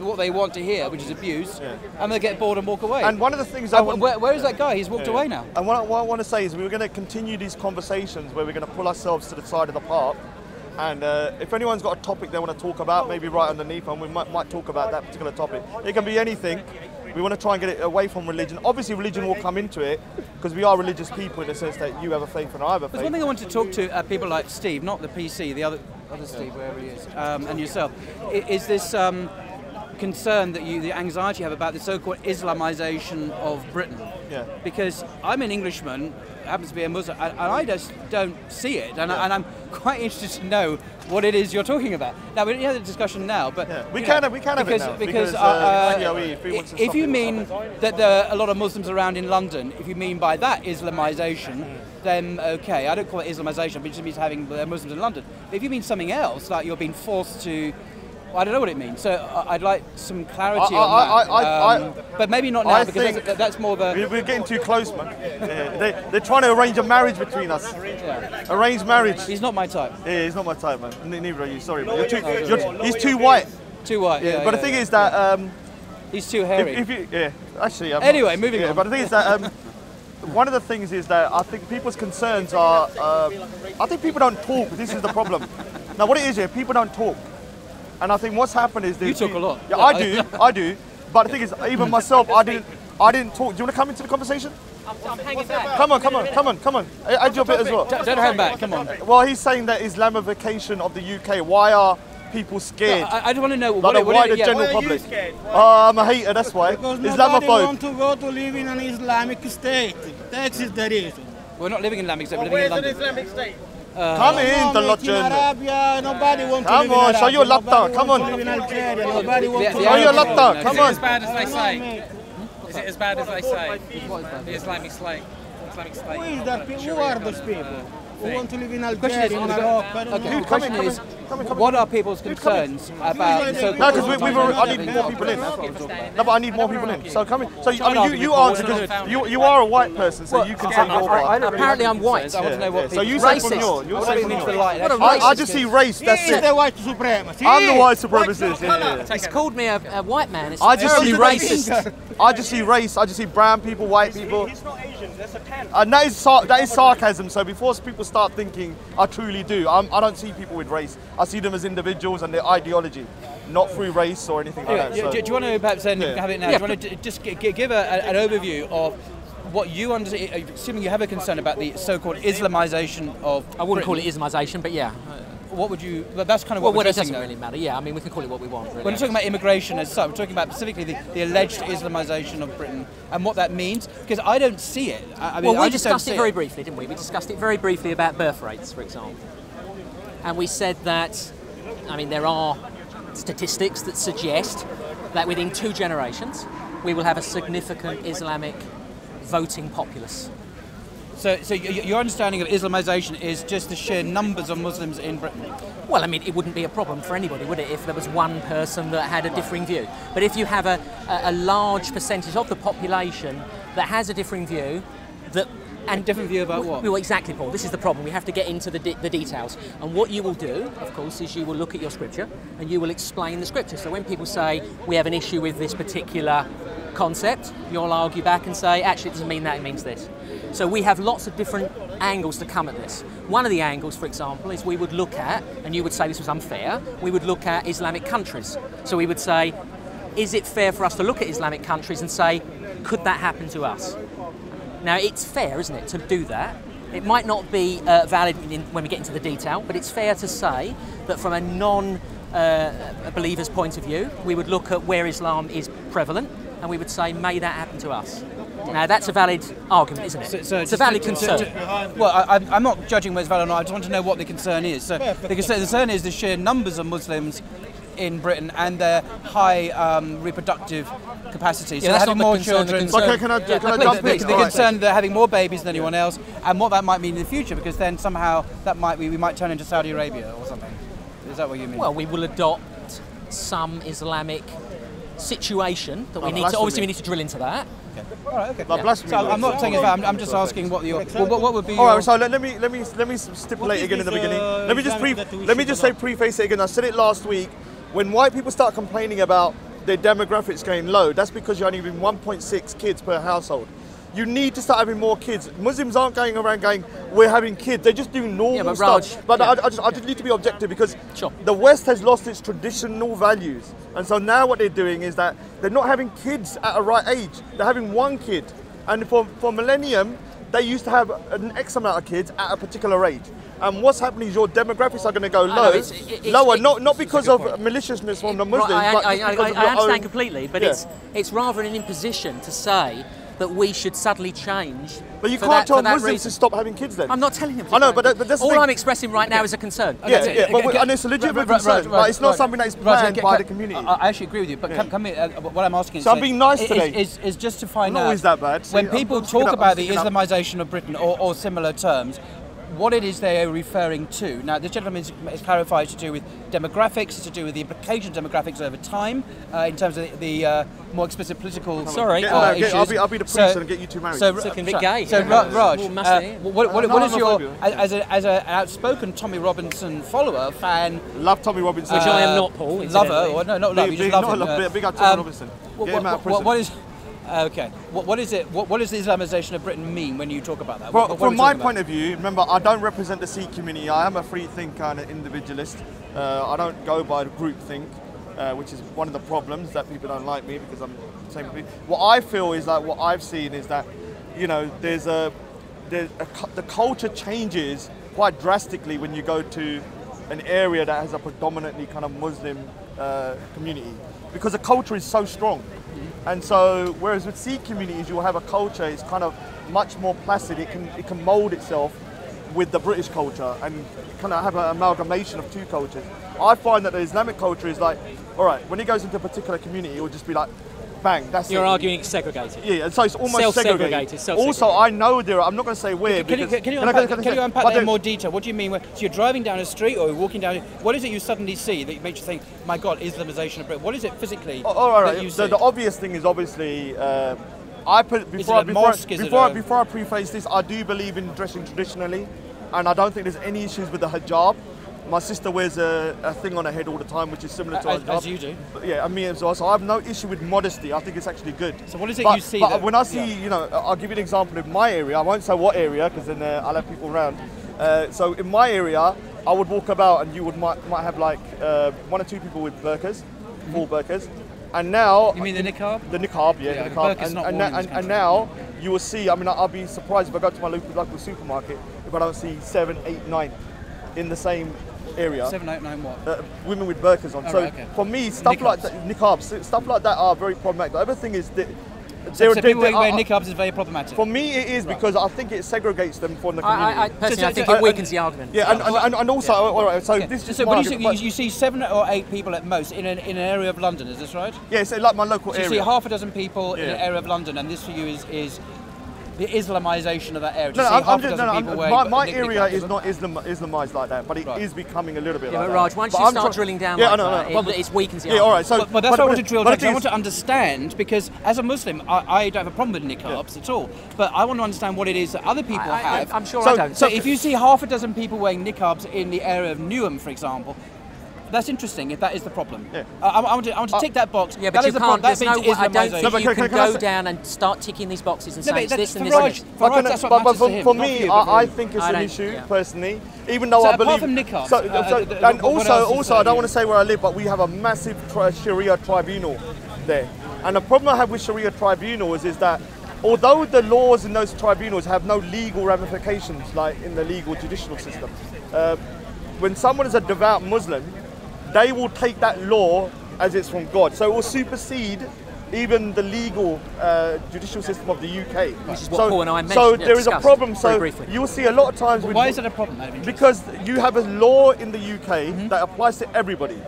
what they want to hear, which is abuse, and they'll get bored and walk away. And one of the things where is that guy? He's walked away now. And what I want to say is we're going to continue these conversations where we're going to pull ourselves to the side of the park. And if anyone's got a topic they want to talk about, maybe right underneath, and we might talk about that particular topic. It can be anything. We want to try and get it away from religion. Obviously, religion will come into it because we are religious people in the sense that you have a faith and I have a faith. There's one thing I want to talk to people like Steve, not the PC, the other Steve, wherever he is, and yourself. Is this concern that the anxiety you have about the so-called Islamisation of Britain? Yeah. Because I'm an Englishman, happens to be a Muslim, and I just don't see it, and I'm quite interested to know what it is you're talking about. Now we don't have the discussion now, but we can have it now because if you mean that there are a lot of Muslims around in London, if you mean by that Islamisation, then okay, I don't call it Islamisation, but it just means having Muslims in London. But if you mean something else, like you're being forced to. I don't know what it means, so I'd like some clarity on that. But maybe not now, because that's more of a... We're getting too close, man. They're trying to arrange a marriage between us. Arranged marriage. He's not my type. Yeah, he's not my type, man. Neither are you, sorry, man. He's too white. Too white, But the thing is that He's too hairy. Actually. Anyway, moving on. But the thing is that one of the things is that I think people's concerns are. I think people don't talk. This is the problem. Now, what it is here, people don't talk, and I think what's happened is you talk a lot. Yeah, I do. But the thing is, even myself, I didn't talk. Do you want to come into the conversation? I'm hanging back. Come on. Add your bit as well. Don't hang back. Come on. Well, he's saying that Islamification of the UK. Why are people scared? I just want to know like the wider general public. I'm a hater. That's why. Because nobody Islamophobe. want to go to live in an Islamic state. That is the reason. We're not living in Islamic state. We're living in London. Islamic State? Come in, the lot. In Arabia, nobody wants to Come live in on, Arabia. show your laptop. Come on. Nobody wants to live in Algeria. Nobody wants to Show your laptop. No, Come no, on. As bad as they say? Is it as bad as they say? The Islamic State. Islamic State. Who is that? Who are those people? Who want to live in question is, Algeria, in Morocco? I don't know. the question is, what are people's concerns about? No, because I need more people in. No, but I need more people in. So come in. So I mean, you answer because you are a white person, so you can say your part. Apparently I'm white. I want to know what So people. you say from your. I I just see race. That's He's it. the white supremacist. I'm the white supremacist. Yeah. He's called me a white man. It's I just terribly see racist. I just see race. I just see brown people, white people. He's not Asian, that's a can. And that is sarcasm. So before people start thinking, I truly do. I don't see people with race. I see them as individuals and their ideology, not through race or anything like that. So. Do you want to perhaps then have it now? Do you want to just give an overview of what you understand, assuming you have a concern about the so-called Islamization of I wouldn't call it Britain, Islamisation, but yeah. What would you? That's kind of what Well, we're it doesn't though. really matter. Yeah, I mean, we can call it what we want. Really. When we're talking about immigration as such, we're talking about specifically the alleged Islamization of Britain and what that means, because I don't see it. I mean, Well, we I just don't discussed see it very briefly, didn't we? We discussed it very briefly about birth rates, for example. And we said that, I mean, there are statistics that suggest that within 2 generations, we will have a significant Islamic voting populace. So your understanding of Islamization is just the sheer numbers of Muslims in Britain? Well, I mean, it wouldn't be a problem for anybody, would it, if there was one person that had a differing view. But if you have a large percentage of the population that has a differing view, And different view about what? Well, exactly, Paul. This is the problem. We have to get into the details. And what you will do, of course, is you will look at your scripture and you will explain the scripture. So when people say we have an issue with this particular concept, you'll argue back and say, actually, it doesn't mean that, it means this. So we have lots of different angles to come at this. One of the angles, for example, is we would look at, and you would say this was unfair, we would look at Islamic countries. So we would say, is it fair for us to look at Islamic countries and say, could that happen to us? Now, it's fair, isn't it, to do that. It might not be valid when we get into the detail, but it's fair to say that from a non-believer's point of view, we would look at where Islam is prevalent, and we would say, may that happen to us? Now, that's a valid argument, isn't it? So it's a valid concern. Well, I'm not judging whether it's valid or not, I just want to know what the concern is. So the concern is the sheer numbers of Muslims in Britain and their high reproductive capacity. So Yeah, they're that's having not more the concern. children. The concern- Okay, can I jump The in? All right. concern they're having more babies than anyone else, and what that might mean in the future, because then somehow we might turn into Saudi Arabia or something. Is that what you mean? Well, we will adopt some Islamic situation that we need to, blasphemy. obviously we need to drill into that. all right, okay. Like blasphemy. So I'm not saying it's bad. I'm just asking what would be. All your, right, so let me stipulate again in the beginning. Let me just Islam preface it again. I said it last week. When white people start complaining about their demographics going low, that's because you're only having 1.6 kids per household. You need to start having more kids. Muslims aren't going around going, we're having kids. They're just doing normal but stuff. Raj, But yeah. I just need to be objective because Sure. the West has lost its traditional values. And so now what they're doing is that they're not having kids at a right age. They're having one kid. And for millennium, they used to have an X amount of kids at a particular age. And what's happening is your demographics are going to go low, lower, not because of maliciousness from the Muslims, but I just because of your understand own. completely, but Yeah. it's rather an imposition to say that we should suddenly change. But you for can't that, tell for that Muslims reason. to stop having kids then. I'm not telling them to. I know, Frank. but that's the all thing. I'm expressing right now is a concern. Yeah, Okay, yeah, okay, and it's a legitimate concern, but it's not something that is planned by the community. I actually agree with you, but come here. What I'm asking So I'm being nice today. is just to find I'm not out. always that bad. When See, people I'm sticking talk up, about I'm the sticking up. Islamization of Britain or similar terms, what it is they are referring to. Now, this gentleman is clarified to do with demographics, it's to do with the implications of demographics over time, in terms of the more explicit political issues. I'll be the priest and get you two married. So can be gay. So Raj, what is your, phobia. as an outspoken Tommy Robinson follower, fan... Love Tommy Robinson. Which I am not, Paul. Lover, or no, not love, you just love him. Big up Tommy Robinson. Get him out of prison. What is... Okay. What is it? What does the Islamisation of Britain mean when you talk about that? Well, from my point of view, remember, I don't represent the Sikh community. I am a free thinker and an individualist. I don't go by the group think, which is one of the problems that people don't like me because I'm the same people. What I feel is that what I've seen is that, you know, the culture changes quite drastically when you go to an area that has a predominantly kind of Muslim community, because the culture is so strong. And so, whereas with Sikh communities, you'll have a culture, it's kind of much more placid, it can mold itself with the British culture and kind of have an amalgamation of two cultures. I find that the Islamic culture is like, all right, when it goes into a particular community, it will just be like, bang, that's You're it. arguing it's segregated. Yeah, and so it's almost segregated. Also, I know there are, I'm not going to say where. Can you unpack that in more detail? What do you mean? So you're driving down a street or you're walking down, what is it you suddenly see that makes you think, my God, Islamisation of Britain? What is it physically that you see? The obvious thing is obviously, before I preface this, I do believe in dressing traditionally, and I don't think there's any issues with the hijab. My sister wears a thing on her head all the time, which is similar to as you do. Yeah, and me as well. So I have no issue with modesty. I think it's actually good. So what is it you see? But when I see, you know, I'll give you an example in my area. I won't say what area because then I'll have people around. So in my area, I would walk about and you might have like 1 or 2 people with burqas, full burqas. And now... You mean the niqab? The niqab, yeah. The niqab. And now you will see, I mean, I'll be surprised if I go to my local supermarket if I don't see 7, 8, 9 in the same area. 7, 8, 9 what? Women with burqas on. For me, stuff like that, niqabs, stuff like that are very problematic. The other thing is that people wearing niqabs is very problematic. For me, it is because I think it segregates them from the community. Personally, I think it weakens the argument. Yeah, and also, all right. So this is what do you see 7 or 8 people at most in an area of London. Is this right? Yeah, so like my local area. You see half a dozen people in an area of London, and this for you is the Islamisation of that area. My area is not Islamized like that, but it is becoming a little bit like that. Raj, once you start drilling down it weakens the argument. All right, so, but that's what I want to drill down, I want to understand, because as a Muslim, I don't have a problem with niqabs at all, but I want to understand what it is that other people have. I'm sure I don't. So if you see half a dozen people wearing niqabs in the area of Newham, for example, that's interesting if that is the problem. Yeah. I want to tick that box. Yeah, but you can't. I don't think you can go down and start ticking these boxes and say this and this. But for me, I think it's an issue personally. Even though I believe. Apart from niqabs, and also, I don't want to say where I live, but we have a massive Sharia tribunal there. And the problem I have with Sharia tribunals is that although the laws in those tribunals have no legal ramifications, like in the legal judicial system, when someone is a devout Muslim, they will take that law as it's from God. So it will supersede even the legal judicial system of the UK. Which is what Paul and I mentioned. So there is a problem. So you'll see a lot of times... Why is it a problem? Because you have a law in the UK that applies to everybody.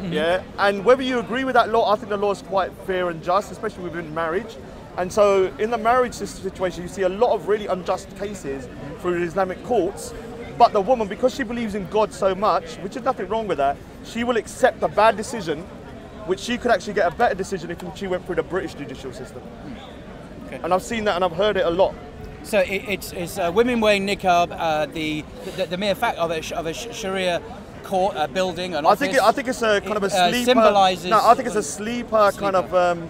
Yeah, and whether you agree with that law, I think the law is quite fair and just, especially within marriage. And so in the marriage situation, you see a lot of really unjust cases through the Islamic courts. But the woman, because she believes in God so much, which is nothing wrong with that, she will accept a bad decision, which she could actually get a better decision if she went through the British judicial system. Okay. And I've seen that and I've heard it a lot. So it's women wearing niqab, the mere fact of a Sharia court building, an office. I think it's a kind of a sleeper. Symbolizes. No, I think it's a sleeper kind of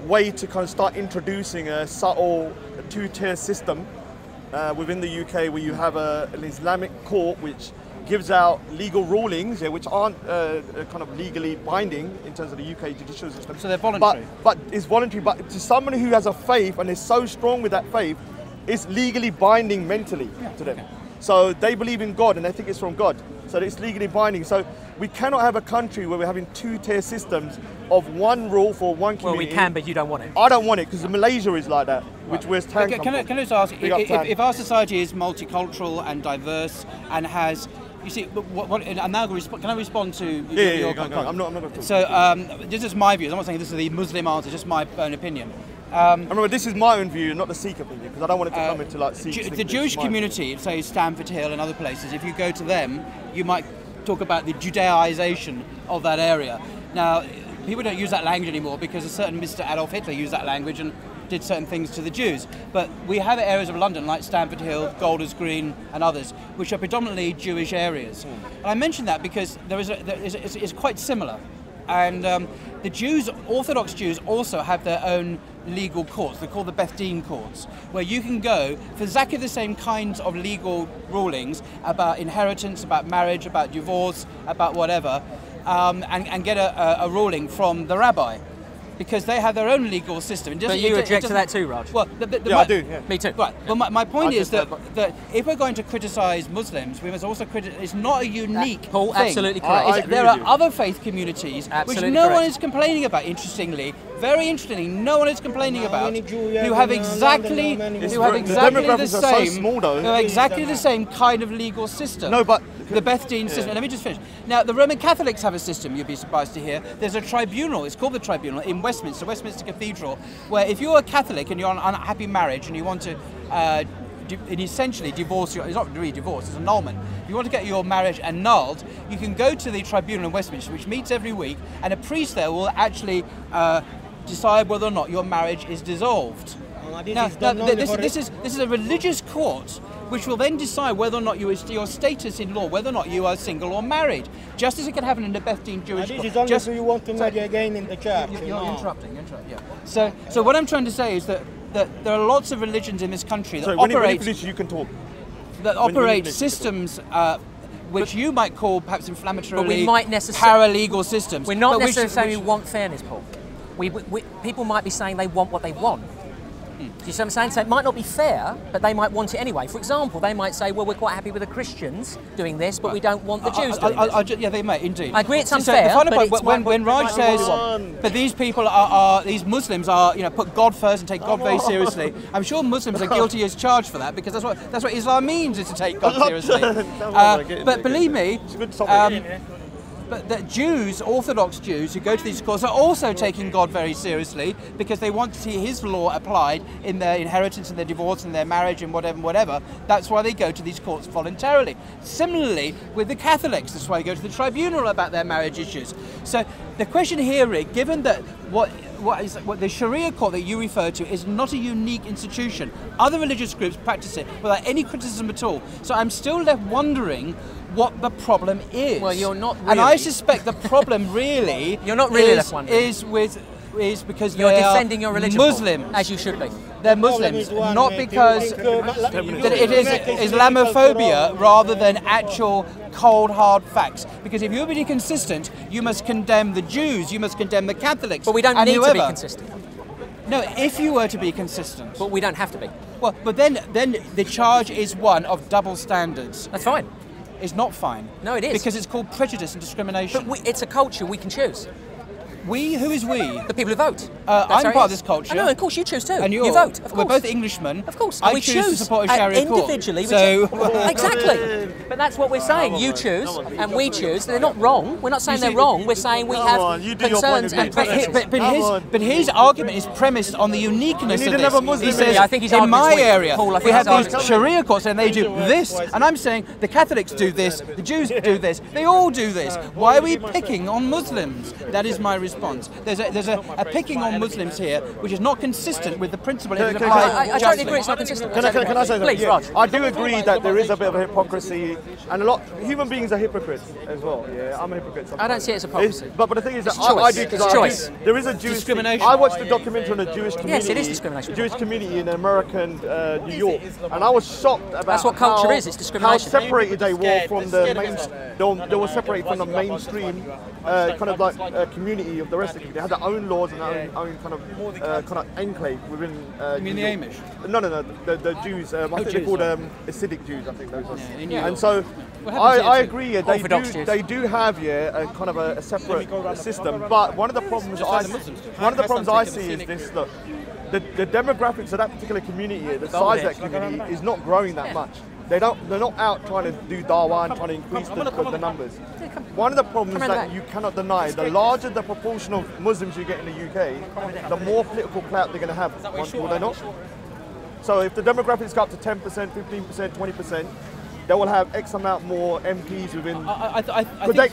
way to kind of start introducing a subtle 2-tier system. Within the UK, where you have an Islamic court which gives out legal rulings, which aren't kind of legally binding in terms of the UK judicial system. So they're voluntary. But it's voluntary. But to somebody who has a faith and is so strong with that faith, it's legally binding mentally to them. Okay. So they believe in God and they think it's from God. So it's legally binding. So we cannot have a country where we're having 2-tier systems of one rule for one community. Well, we can, but you don't want it. I don't want it because Malaysia is like that, which where's Tan Can I just ask, if our society is multicultural and diverse and has, you see, I'm now going to can I respond to your comment? I'm not going to talk. So this is my view. I'm not saying this is the Muslim answer, just my own opinion. remember, this is my own view, not the Sikh opinion, because I don't want it to come into like Sikh. The Jewish community, say Stamford Hill and other places, if you go to them, you might talk about the Judaization of that area. Now, people don't use that language anymore because a certain Mr. Adolf Hitler used that language and did certain things to the Jews. But we have areas of London like Stamford Hill, Golders Green and others, which are predominantly Jewish areas. And I mention that because it's quite similar. And the Jews, Orthodox Jews, also have their own legal courts. They're called the Beth Din courts, where you can go for exactly the same kinds of legal rulings about inheritance, about marriage, about divorce, about whatever, and get a ruling from the rabbi. Because they have their own legal system. But you object to that too, Raj? Well, I do. Yeah. Me too. Right. Well, my point is that if we're going to criticise Muslims, we must also criticise. It's not a unique Paul, thing. absolutely correct. There are other faith communities which no one is complaining about. Interestingly, very interestingly, no one is complaining about who have exactly the same kind of legal system. No, but the Beth Din system. Let me just finish. Now, the Roman Catholics have a system. You'd be surprised to hear. There's a tribunal. It's called the Tribunal in Westminster Cathedral, where if you're a Catholic and you're in an unhappy marriage and you want to essentially divorce it's not really divorce, it's annulment. If you want to get your marriage annulled, you can go to the tribunal in Westminster, which meets every week, and a priest there will actually decide whether or not your marriage is dissolved. This is a religious court which will then decide whether or not your status in law, whether or not you are single or married, just as it can happen in the Beth Din Jewish court. This is only if you want to marry again in the church. You're interrupting, yeah. So what I'm trying to say is that there are lots of religions in this country that operate systems which you might call perhaps inflammatory, paralegal systems. We're not necessarily saying we want fairness, Paul. People might be saying they want what they want. Do you see what I'm saying? So it might not be fair, but they might want it anyway. For example, they might say, well, we're quite happy with the Christians doing this, but we don't want the Jews doing this. Yeah, they may, indeed. I agree it's unfair, when Raj says, but these people these Muslims are, put God first and take God very seriously, I'm sure Muslims are guilty as charged for that, because that's what Islam means, is to take God seriously. But believe me, but that Jews, Orthodox Jews, who go to these courts are also taking God very seriously because they want to see His law applied in their inheritance and their divorce and their marriage and whatever. That's why they go to these courts voluntarily. Similarly, with the Catholics, that's why they go to the tribunal about their marriage issues. So the question here, Rick, given that what the Sharia court that you refer to is not a unique institution, other religious groups practice it without any criticism at all. So I'm still left wondering what the problem is. Well, you're not really. And I suspect the problem really you're not really left wondering. is because you're defending your religion, Muslims. Paul, as you should be. They're Muslims, not because that it is Islamophobia rather than actual cold, hard facts. Because if you're being consistent, you must condemn the Jews, you must condemn the Catholics. But we don't need to be consistent. No, if you were to be consistent. But we don't have to be. Well, but then the charge is one of double standards. That's fine. It's not fine. No, it is. Because it's called prejudice and discrimination. But it's a culture we can choose. We? Who is we? The people who vote. I'm part of this culture. I know, of course you choose too. And you vote, of course. We're both Englishmen. Of course. I choose to support a Sharia court. Individually. So exactly. But that's what we're saying. You choose and we choose. They're not wrong. We're not saying they're wrong. We're saying we have concerns and preferences. But his argument is premised on the uniqueness of this. He says, I think he's in my area, Paul, we have these Sharia courts and they do this. And I'm saying the Catholics do this, the Jews do this, they all do this. Why are we picking on Muslims? That is my response. There's a picking on Muslims here, which is not consistent with the principle. I totally agree. It's not consistent. Can I say something? Please, Raj. I do agree that there is a bit of a hypocrisy, and human beings are hypocrites as well. Yeah, I'm a hypocrite sometimes. I don't see it as hypocrisy. But the thing is that I do because choice. There is a Jewish discrimination. I watched a documentary on a Jewish community. Yes, it is discrimination. Jewish community in American New York, and I was shocked about that's what culture is. It's discrimination. How separated they were from the they were separated from the mainstream kind of like community of the rest of the community. They had their own laws and their own kind of enclave within. You mean the Amish? No, the Jews. I think they're called Hasidic Jews. I think those are. Yeah, and so I agree. They do have a kind of a separate system. But one of the problems I see is this: look, the demographics of that particular community, the size of that community, is not growing that much. They're not out trying to do dawah and trying to increase the numbers. One of the problems that you cannot deny, the larger the proportion of Muslims you get in the UK, the more political clout they're going to have, will they not? So if the demographics go up to 10%, 15%, 20%, they will have X amount more MPs within.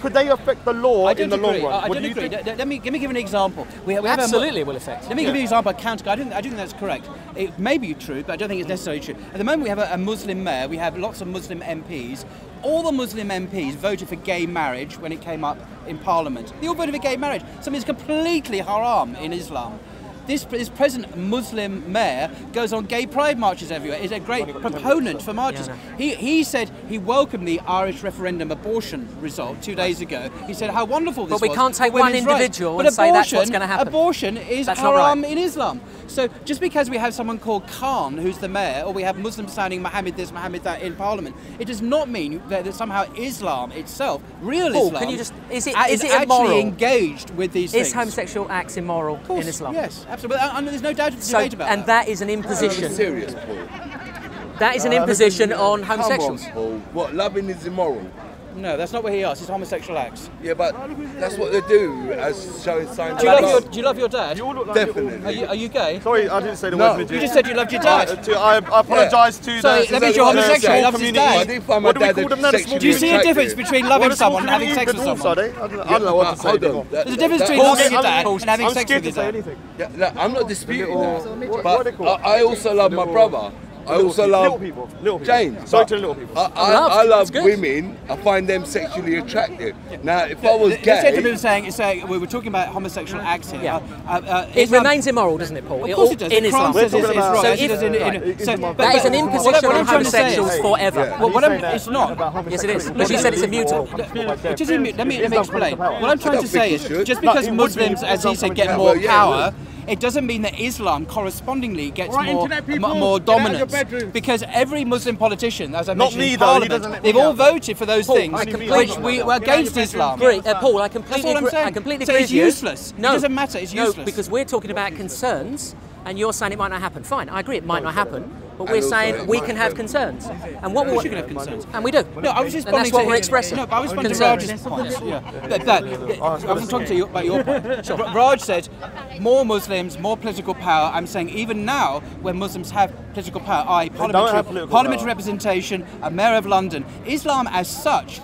Could they affect the law in the long run? I don't agree. Let me give an example. Absolutely, it will affect. Let me give you an example. I don't think that's correct. It may be true, but I don't think it's necessarily true. At the moment, we have a Muslim mayor. We have lots of Muslim MPs. All the Muslim MPs voted for gay marriage when it came up in Parliament. They all voted for gay marriage. Something that's completely haram in Islam. This present Muslim mayor goes on gay pride marches everywhere. Is a great proponent for marches. He said he welcomed the Irish referendum abortion result 2 days ago. He said how wonderful this was. But we can't take one individual and say that's what's going to happen. Abortion is haram in Islam. So just because we have someone called Khan who's the mayor, or we have Muslims signing Muhammad this, Muhammad that in Parliament, it does not mean that somehow Islam itself, real Paul, Islam, can you just, is it actually immoral? Engaged with these things. Is homosexual acts immoral in Islam? Yes, absolutely. And there's no doubt debate about and that is an imposition. Serious, Paul. That is an imposition on homosexuals. Come on, Paul. What, loving is immoral? No, that's not what he asked. It's homosexual acts. Yeah, but that's what they do, as showing signs. Do you love your dad? Definitely. Are you gay? Sorry, I didn't say the word midget. You just said you loved your dad. I apologise to so that means you're homosexual. He loves his dad. I didn't find my dad Do you see a difference between loving someone and having sex with someone? I don't know what to say. There's a difference between loving your dad and having sex with your dad. Yeah, I'm not disputing that. But I also love my brother. I also love little people. James. Sorry to little people. I love women. I find them sexually attractive. Now, if I was gay, we were talking about homosexual acts here. It remains immoral, doesn't it, Paul? Of course it does. In Islam. That is an imposition on homosexuals forever. It's not. Yes, it is. But you said it's immutable. Let me explain. What I'm trying to say is, just because Muslims, as he said, get more power, it doesn't mean that Islam correspondingly gets more dominance. Because every Muslim politician, as I mentioned in Parliament, they've all voted for those things which were against Islam. Paul, I completely agree. So it's useless. No, it doesn't matter. It's useless. No, because we're talking about concerns, and you're saying it might not happen. Fine, I agree, it might not happen. But we're saying we can have concerns, and what we can have concerns, and we do. No, I was responding and that's what we're expressing. No, but I was responding to Raj's points. I wasn't talking to you about your point. Sure. Raj said more Muslims, more political power. I'm saying even now, when Muslims have political power, i.e. parliamentary representation, a mayor of London, Islam as such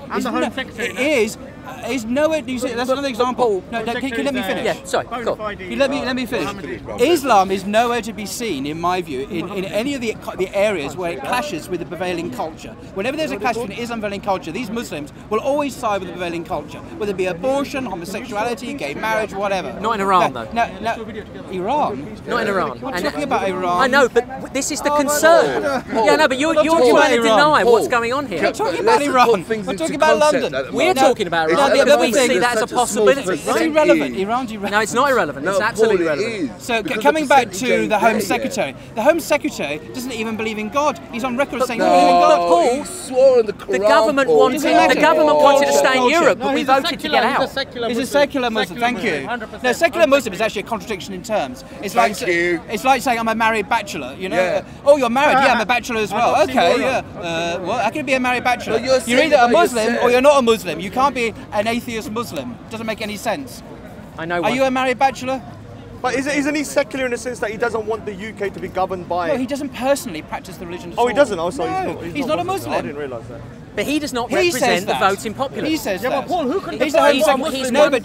is nowhere. You see, that's another example. No, can you let me finish? Yeah, sorry. Cool. Let me finish. Islam is nowhere to be seen, in my view, in any of the areas where it clashes with the prevailing culture. Whenever there's a clash between Islam and prevailing culture, these Muslims will always side with the prevailing culture, whether it be abortion, homosexuality, gay marriage, whatever. Not in Iran, though. Iran? Not in Iran. We're talking about Iran. I know, but this is the concern. Yeah, no, but you're trying to deny what's going on here. We're talking about Iran. We're talking about London. We're talking about Iran. Because we see that as a possibility. It's irrelevant. Iran's irrelevant. No, it's not irrelevant. It's absolutely irrelevant. So coming back to the Home Secretary, the Home Secretary doesn't even believe in God. He's on record saying he doesn't believe in God. Paul, he swore in the Quran. The government wanted to stay in Europe, but we voted to get out. He's a secular Muslim. Thank you. No, secular Muslim is actually a contradiction in terms. It's like saying I'm a married bachelor. You know? Yeah. Oh, you're married? Yeah, I'm a bachelor as well. Okay, yeah. Well, I can be a married bachelor. You're either a Muslim or you're not a Muslim. You can't be an atheist Muslim. Doesn't make any sense. I know. Are you a married bachelor? But isn't he secular in the sense that he doesn't want the UK to be governed by? No, he doesn't personally practice the religion. Oh, he doesn't. Oh, so no, he's not a Muslim. I didn't realise that. But he does not represent the voting populace. He says that. But Paul, who can define what a Muslim is? No, but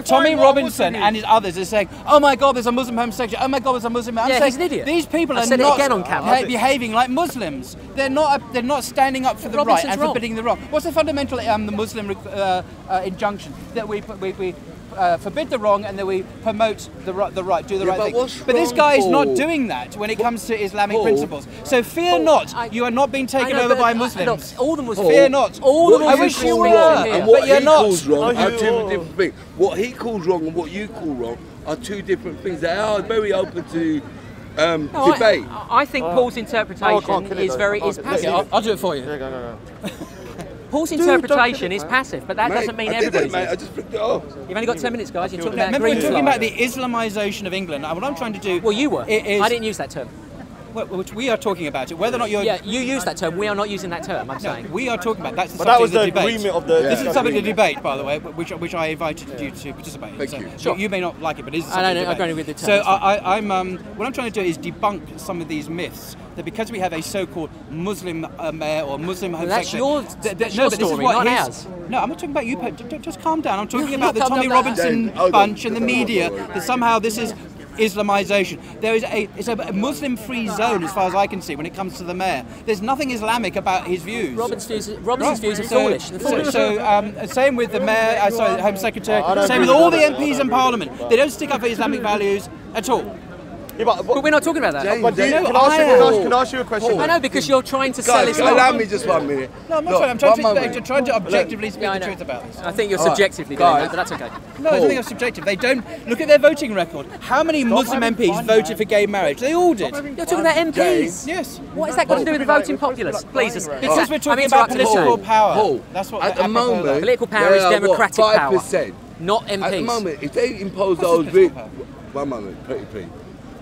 Tommy Robinson and his others are saying, "Oh my God, there's a Muslim homosexual. Oh my God, there's a Muslim." I'm saying, he's an idiot. These people are not behaving like Muslims. They're not standing up for the right and forbidding the wrong. What's the fundamental the Muslim injunction that we forbid the wrong and then we promote the right, do the right thing. But this guy is not doing that when it comes to Islamic principles. So fear not, you are not being taken over by Muslims. All the Muslims. Fear not. All the I wish you were, and but you're not. Are two different things. What he calls wrong and what you call wrong are two different things. They are very open to debate. I think Paul's interpretation is passive. I'll do it for you. Paul's interpretation is passive, but that doesn't mean everybody's. I just flipped it off. You've only got 10 minutes, guys. You're talking about Remember, we're talking about the Islamisation of England. And what I'm trying to do. Well, you were. I didn't use that term. Which we are talking about it. Whether or not you're... Yeah, you use that term. We are not using that term, I'm saying. We are talking about that's the But that was subject the of the debate. agreement of the... This is the subject of the debate, by the way, which I invited you to participate in. Thank so you. Sure. You may not like it, but it is the subject of the I debate. agree with the term. So what I'm trying to do is debunk some of these myths that because we have a so-called Muslim mayor or Muslim home That's secretary... that's your story, not ours. No, I'm not talking about you. Just calm down. I'm talking You're about the not Tommy calm down. Robinson Hold on. bunch and the media that somehow this is Islamisation. It's a Muslim-free zone as far as I can see when it comes to the mayor. There's nothing Islamic about his views. Robinson's views are foolish. Same with the mayor, sorry, the Home Secretary, same with all the MPs in Parliament. They don't stick up for Islamic values at all. Yeah, But we're not talking about that. James, But James, can I ask you a question? I know, because you're trying to sell guys, Islam. allow me just 1 minute. No, I'm not Look, trying. I'm one moment. trying to objectively speak Yeah, I the know. truth about this. I think you're All right, subjectively doing guys. that, but that's okay. No, I don't think it's subjective. They don't look at their voting record. How many Muslim MPs voted for gay marriage? They all did. You're talking about MPs. Yes. What has that got to do with the voting populace? Please, Because we're talking I'm about interrupting this political time. power. Paul, That's what at the apropos moment, that. Political power there is are, democratic what, power, 5%. not MPs. At the moment, if they impose What's those... the political power? One moment, pretty.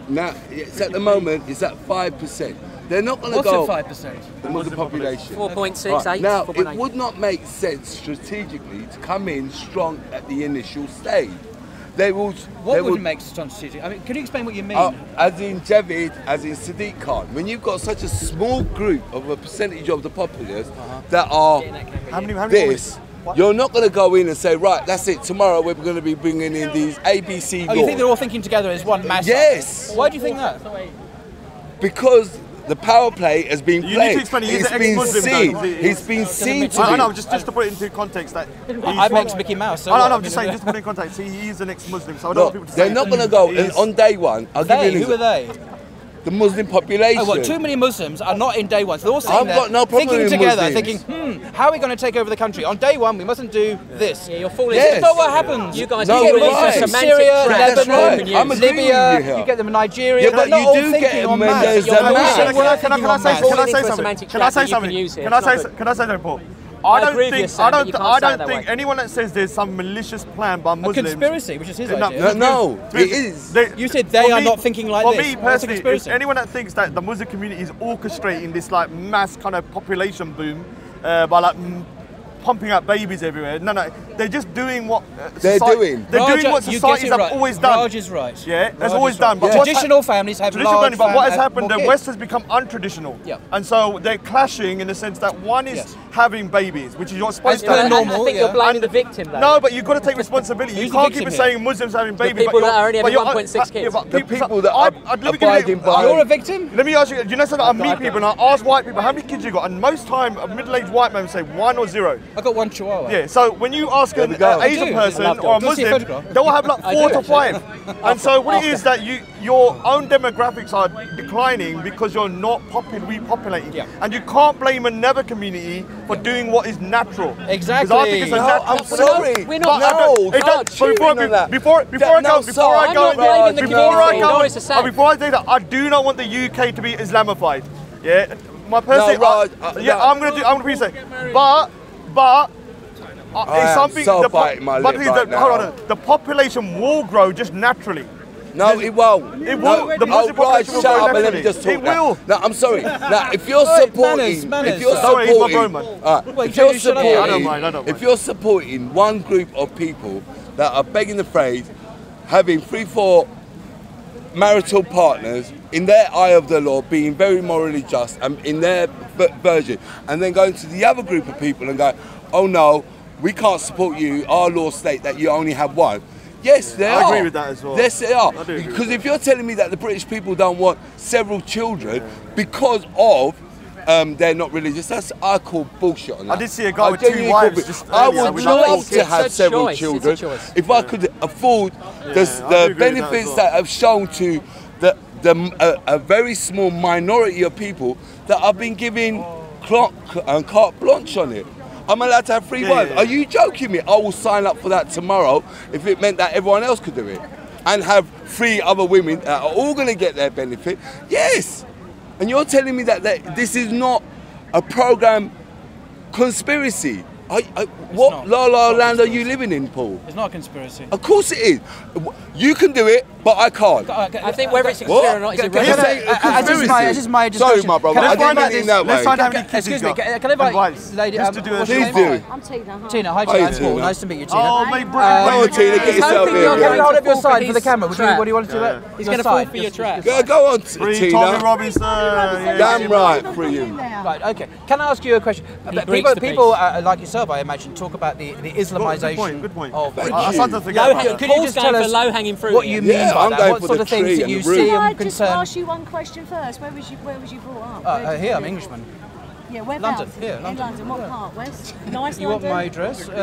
Now, it's at the moment, it's at 5%. They're not going to What's go... at 5%? The Muslim population. 4.68. Right. Now, 4.8. it would not make sense strategically to come in strong at the initial stage. They will... What would make strong strategic? I mean, can you explain what you mean? As in Javid, as in Sadiq Khan, when you've got such a small group of a percentage of the populace that are How many this, you're not going to go in and say, right, that's it, tomorrow we're going to be bringing in these ABC laws. You think they're all thinking together as one mass? Yes. Why do you think that? Because the power play has been You played. need to explain, he's It's an been ex-Muslim, seen. though. It's been seen to I be. know, just to put it into context that I'm ex-Mickey Mouse. So I what? know, I'm just saying, just to put it in context, he is an ex-Muslim, so I don't want people Look, to say they're not going to go and on day one. I'll give you They? an Who are example. they? The Muslim population. Oh, what, too many Muslims are not in day one. So they're all sitting I've there got no problem thinking with together, Muslims. thinking, how are we going to take over the country? On day one, we mustn't do this. Yeah, you're falling. Yes. It's not what happens. You guys No, are you you're get falling right. into Muslims from semantic Syria, traps. That's Lebanon, right. I'm agreeing Libya, with you here. you get them in Nigeria. Yeah, They're but not you all do thinking get on them when mass. there's You're a all mass. saying we're not Can I thinking on say mass. Falling into a something? semantic Can I trap say that you something? can use here. Can I It's not say good. something, Paul? I I agree don't with you, think Sam, but you can't say it that way. anyone that says there's some malicious plan by A Muslims. conspiracy, which is his No, idea. No, it is. You said they for are me- not thinking like for this. me That's a personally, conspiracy. anyone that thinks that the Muslim community is orchestrating this like mass kind of population boom by like pumping out babies everywhere. No, they're just doing what They're doing. They're Raj, doing what you get societies it have right. always done. Raj is right. Yeah, that's Raj always is right. done. But Yeah. what's Traditional families have Traditional large family, but what has have happened, more the kids. West has become untraditional. Yeah. And so they're clashing in the sense that one is Yes. having babies, which is you're supposed per to normal, I think yeah. you're blaming the victim, though. No, but you've got to take responsibility. Who's You the can't victim keep here? saying Muslims having babies. people but that are only having but 1.6 kids. but The people that are let me give abiding by... You're a victim? Let me ask you, you know something, I meet people and I ask white people, how many kids you got? And most time, a middle-aged white man will say 1 or 0. I got one chihuahua. Yeah, so when you ask an we go. Asian I do. person I love or a dogs. Go see a Muslim, photograph. they'll have like I 4 do, to actually. 5. And so what it is that your own demographics are declining because you're not repopulating. Yeah. And you can't blame another community for doing what is natural. Exactly. 'Cause I think it's a No, natural I'm sorry. We're not- But I don't- No, it stop does- chewing before- on that. before I No, go, sorry, before I I'm go, not blaming the before I community. go, No, it's a sad. before I say that, I do not want the UK to be Islamified. Yeah, my person. Raj, yeah, no. I'm gonna be saying, but it's am something. so the biting my but lip the- right now. hold on, the population will grow just naturally. No, it won't. It No, will. The Muslim Raj, population will shut grow up and let me naturally. just talk. It now. will. No, I'm sorry. Now, if you're Oi, supporting, manners, if you're Sorry, he's my supporting, bro, man. alright, Wait, if you're Jody, shut up. supporting, I don't mind. if you're supporting one group of people that are begging the phrase, having 3-4 marital partners in their eye of the law, being very morally just, and in their version, and then going to the other group of people and go, oh no, we can't support you. Our laws state that you only have one. Yes, they are. I agree with that as well. Yes, they are. I do agree Because with if you're telling me that the British people don't want several children because of they're not religious, I call bullshit on that. I did see a guy with genuinely two wives call just I earlier would without love kids. to have It's a several choice, it's a children choice. if I could afford I the agree with that benefits as well. that have shown to a very small minority of people that have been given carte blanche on it. I'm allowed to have 3 wives. yeah. Are you joking me? I will sign up for that tomorrow if it meant that everyone else could do it. And have 3 other women that are all going to get their benefit. Yes. And you're telling me that this is not a program conspiracy. What not. La La Land are you living in, Paul? It's not a conspiracy. Of course it is. You can do it. but I can't. I think whether it's a conspiracy or not is irrelevant. Sorry, my brother. I didn't mean it that way. Let's find out how many kids Excuse he's me, got. can I invite lady? Just to do a Please do. I'm Tina. Hi. Tina, hi Hi, Tina. It's Tina. Paul. Nice to meet you, Tina. Oh, mate, Come on, Tina, get yourself hoping in. you're Can you going hold to up your fall side for for the his camera? What do you want to do? trap. He's going to fall for your trap. Go on, Free Tina. Tommy Robinson. Damn right, for you. Right, okay. Can I ask you a question? breaks the People peace. like yourself, I imagine, talk about the Islamisation. Good point. Of I started to forget about that. Could you Paul's just going tell for us low-hanging fruit what here. you mean Yeah, by I'm that? going What for sort the of things tree that and you the root. see Can I and just concern? ask you one question first? Where was you brought up? Here, I'm Englishman. Yeah, whereabouts? London, here, In London. London, what part? West? Nice You want London? my address? No,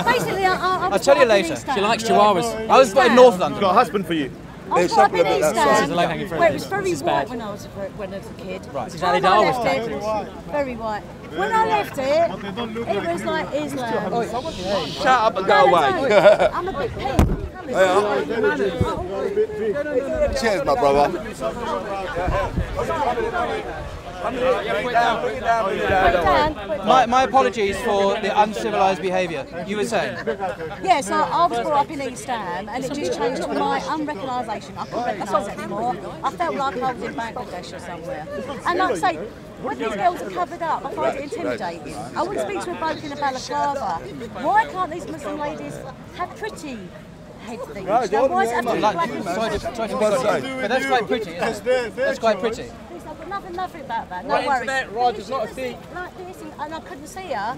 basically, I was I'll tell you brought up in later. East Ham. She likes chihuahuas. I was in North London. Got a husband for you. I was brought up in East This is a Ham, low-hanging fruit. where it was very This is white bad. when I was a kid. Right. This is When Ali I Darwin's left day. it, very white. When I left it was like Islam. Shut up and go No, away. no, I'm a bit pink. Cheers, my brother. My apologies for the uncivilised behaviour. You were saying? Yeah, so I was brought up in East Ham and it just changed to my unrecognisation. I couldn't recognise it anymore. I felt like I was in Bangladesh or somewhere. And like I say, when these girls are covered up, I find it intimidating. I wouldn't speak to a bloke in a balaclava. Why can't these Muslim ladies have pretty head things? Why does it have to be black and white? But that's quite pretty, isn't it? That's quite pretty. Please, I've got nothing about that. No worries. Like this, and I couldn't see her.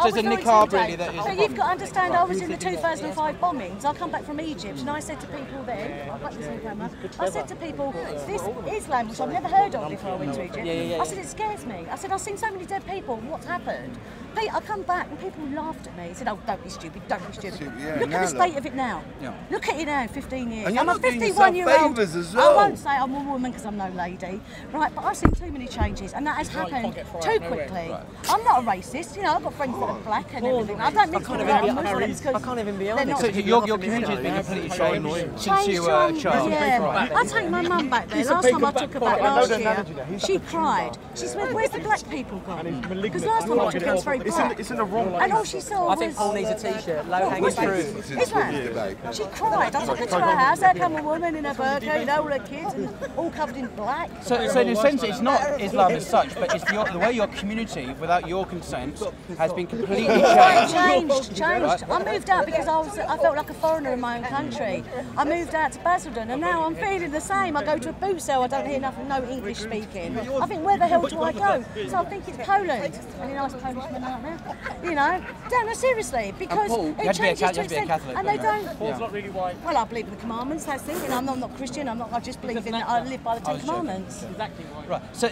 So it's a niqab really that is. So you've got to understand, I was in the 2005 bombings. I come back from Egypt and I said to people then, I've got this on camera, I said to people, this Islam, which I've never heard of before I went to Egypt, I said, it scares me. I said, I've seen so many dead people, what's happened? I come back and people laughed at me, said, oh, don't be stupid, don't be stupid. Look at the state of it now. Look at it now, 15 years. And I'm a you're not doing yourself 51-year-old. favours as well. I won't say I'm a woman because I'm no lady, right, but I've seen too many changes and that has happened too quickly. I'm not a racist, you know, I've got friends that are black and everything. I don't mix with Muslims because I can't even be honest. So your community has been completely changed since you were a child. Yeah, I take my mum back there. Last time I took her back last year, she cried. She said, "Where's the black people gone?" Because last time I took her, it was very black. It's in the wrong And all she saw was... I think Paul needs a t-shirt, low-hanging fruit. Islam. She cried. I took her to her house. There come a woman in a burqa, you know, all her kids, and all covered in black. So in a sense, it's not Islam as such, but it's the way your community, without your consent, has been completely changed. Changed. I moved out because I felt like a foreigner in my own country. I moved out to Basildon and now I'm feeling the same. I go to a boot sale, I don't hear nothing, no English speaking. I think, where the hell do I go? So I think it's Poland. Any nice Polishmen out there? You know? No, seriously, because it changes to extent, and they don't... Paul's not really white. Well, I believe in the commandments, that's it. You know, I'm not Christian, I just believe in it, I live by the Ten Commandments. Exactly right. Right. So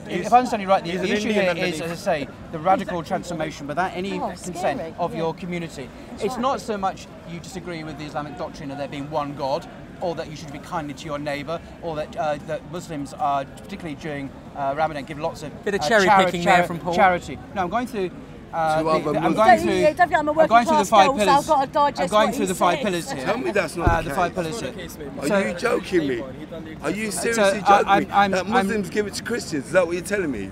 if I understand you right, the issue here is, as I say, the radical transformation without any consent of your community. It's not so much you disagree with the Islamic doctrine of there being one God, or that you should be kind to your neighbour, or that that Muslims are, particularly during Ramadan, give lots of bit of cherry picking there from Paul. Charity. No, I'm going through. I'm going through the 5 pillars here. Tell me that's not the 5 pillars here. Are you joking me? Are you seriously joking me? That Muslims give it to Christians? Is that what you're telling me?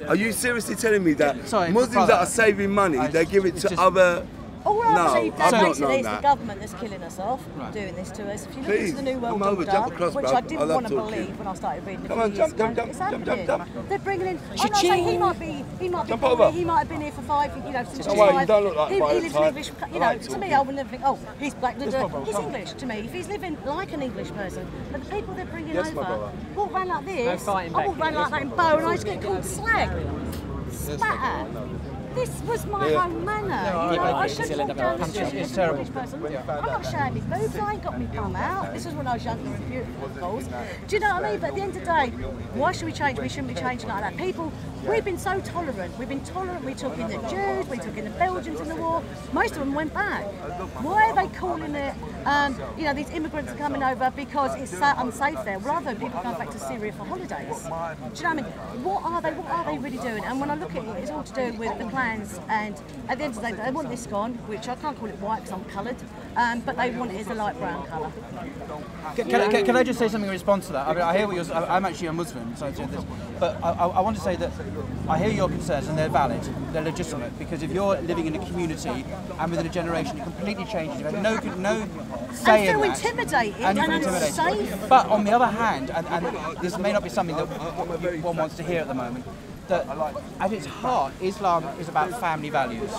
Are you seriously telling me that Muslims that are saving money, they give it to other... All I believe that I've not basically known it's the that. government that's killing us off, doing this to us. If you look Please, into the New World come over, Order, jump across, which bro. I didn't I love want to talking. believe when I started reading Come a on, few years jump, ago, jump, it's jump, happening. jump, jump. They're bringing in... I'm not saying he might be Jump over. he might have been here for 5, you know, since Oh, wait, 5. you don't look like he by the lives in time. English, you know, to me I would never think, oh, he's black, he's English to me. If he's living like an English person, but the people they're bringing Yes, my over brother. walk around like this, No fighting I back walk around here. like that in Bow and I just get called slag. Spat at. This was my home manor. You know, I should walk down the street as an English person. I'm not showing his boobs, I ain't got me bum out. This was when I was younger and beautiful, of course. Do you know what I mean? But at the end of the day, why should we change? We shouldn't be changing like that. People, we've been so tolerant. We've been tolerant. We took in the Jews, we took in the Belgians in the war. Most of them went back. Why are they calling it, you know, these immigrants are coming over because it's so unsafe there? Well, I've heard people going back to Syria for holidays. Do you know what I mean? What are they really doing? And when I look at it, it's all to do with the plans, and at the end of the day, they want this gone, which I can't call it white because I'm coloured, but they want it as a light brown colour. Can I just say something in response to that? I mean, I hear what you're. I'm actually a Muslim, so I say this, but I want to say that I hear your concerns and they're valid, they're legitimate, because if you're living in a community and within a generation, you completely change. You have no say in that. And feel intimidated and unsafe. But on the other hand, and this may not be something that one wants to hear at the moment, that at its heart, Islam is about family values.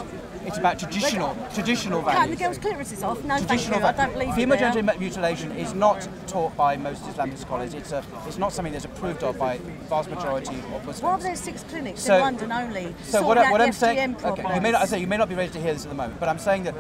It's about traditional values. Cutting the girls' clitorises off? No, thank you. I don't believe it. Female genital mutilation is not taught by most Islamic scholars. It's not something that's approved of by the vast majority of Muslims. Well, there's 6 clinics in London only. So what I'm saying, okay, you may not be ready to hear this at the moment, but I'm saying that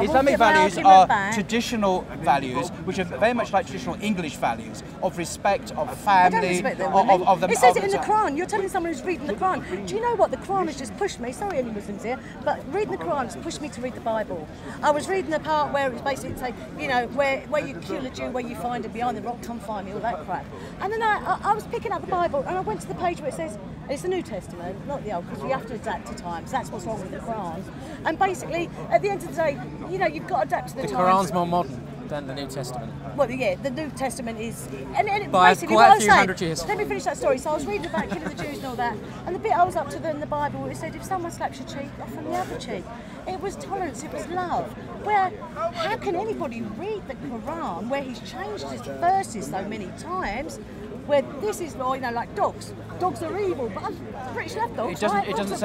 Islamic values are traditional values, which are very much like traditional English values of respect, of family, I don't respect them, of the. It says it in the Quran. You're telling someone who's reading the Quran. Do you know what? The Quran has just pushed me. Sorry, any Muslims here, but reading the Quran has pushed me to read the Bible. I was reading the part where it's basically saying, you know, where you kill a Jew, where you find him behind the rock, come find me, all that crap. And then I was picking up the Bible and I went to the page where it says, it's the New Testament, not the Old, because we have to adapt to times. That's what's wrong with the Quran. And basically, at the end of the day, you know, you've got to adapt to the times. The Quran's more modern than the New Testament. Well, yeah, the New Testament is, and by basically quite what a few hundred years. Let me finish that story. So I was reading about killing the Jews and all that, and the bit I was up to in the Bible, it said if someone slaps your cheek, off on the other cheek. It was tolerance, it was love. Where, how can anybody read the Quran where he's changed his verses so many times, where this is, you know, like dogs. Dogs are evil, but I'm British love dogs. It doesn't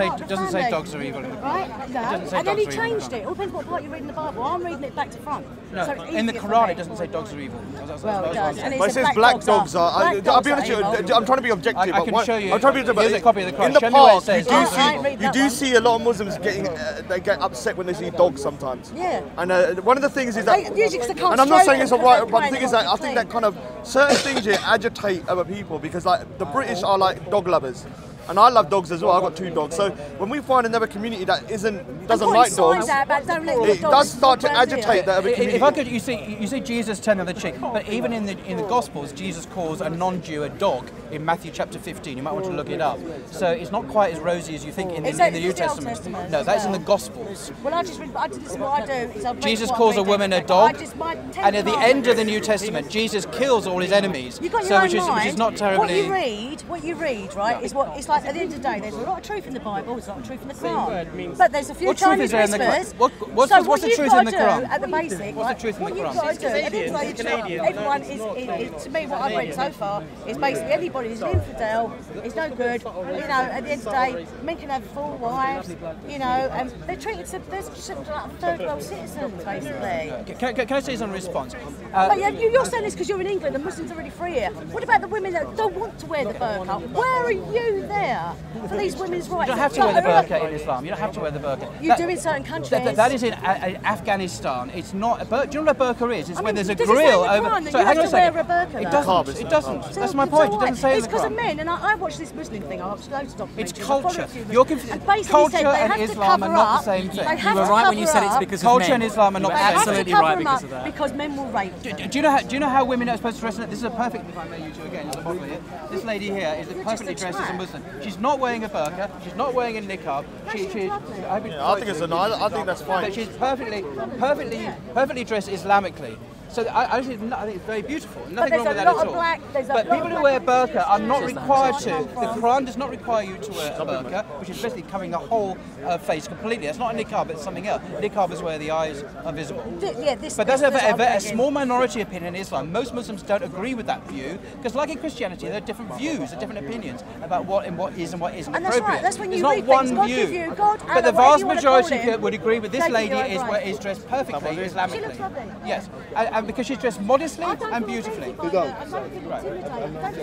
say dogs are evil. Right? No. And then he changed it. It all depends what part you read in the Bible. I'm reading it back to front. No, so in the Quran it doesn't say dogs are evil. Well, it does. And it says black dogs are. I'll be honest with you, I'm trying to be objective. I can show you. I'm trying to be Here's a copy of the Quran. In the Show me where it park, says you do see a lot of Muslims they get upset when they see dogs sometimes. Yeah. And one of the things is that, and I'm not saying it's alright, but the thing is that I think that kind of certain things here agitate other people, because like the British are like dog lovers. And I love dogs as well. I've got 2 dogs. So when we find another community that doesn't like dogs, it does start to agitate that other community. If I could, you see Jesus turn on the cheek, but even in the Gospels, Jesus calls a non-Jew a dog in Matthew chapter 15. You might want to look it up. So it's not quite as rosy as you think in the New Testament. No, that's in the Gospels. Well, this is what I do. Is Jesus calls a woman a dog, and at the end of the New Testament, Jesus kills all his enemies. You've got your own mind. Which is not terribly. What you read, right, is what it's like. At the end of the day, there's a lot of truth in the Bible, there's a lot of truth in the Quran. But there's a few Chinese whispers. What's the truth in the Quran? At the basic, what's the truth in the Quran? What you've got to do, everyone is, to me, what I've read so far, is basically anybody who's an infidel is no good. You know, at the end of the day, men can have 4 wives, you know, and they're treated like third world citizens, basically. Can I say something in response? But you're saying this because you're in England and Muslims are really free here. What about the women that don't want to wear the burqa? Where are you there for these women's rights? You don't have to wear the burqa in Islam. You don't have to wear the burqa. You do in certain countries. That is in Afghanistan. It's not. Do you know what a burqa is? It's when there's a grill over. So hang on a second. It doesn't. It doesn't. That's my point. It doesn't say in the Quran. It's because of men, and I watched this Muslim thing. I watched loads of documentaries. It's culture. You're confusing. Culture and Islam are not the same thing. You were right when you said it's because of men. Culture and Islam are not the same. Absolutely right because of that. Because men will rape. Do you know how women are supposed to dress? This is a perfect. If I may use you again as a model here. This lady here is perfectly dressed as a Muslim. She's not wearing a burqa. She's not wearing a niqab. I think that's fine. But she's perfectly dressed Islamically. So I think it's very beautiful. Nothing wrong with that at all. But people who wear burqa are not required to. The Quran does not require you to wear a burqa, which is basically covering the whole face completely. It's not a niqab, it's something else. Niqab is where the eyes are visible. But that's a small minority opinion in Islam. Most Muslims don't agree with that view, because like in Christianity, there are different views, there are different opinions about what is and what isn't appropriate. That's when you There's not one view. But the vast majority would agree with this lady is dressed perfectly Islamically. She looks lovely. Yes. And because she's dressed modestly and beautifully.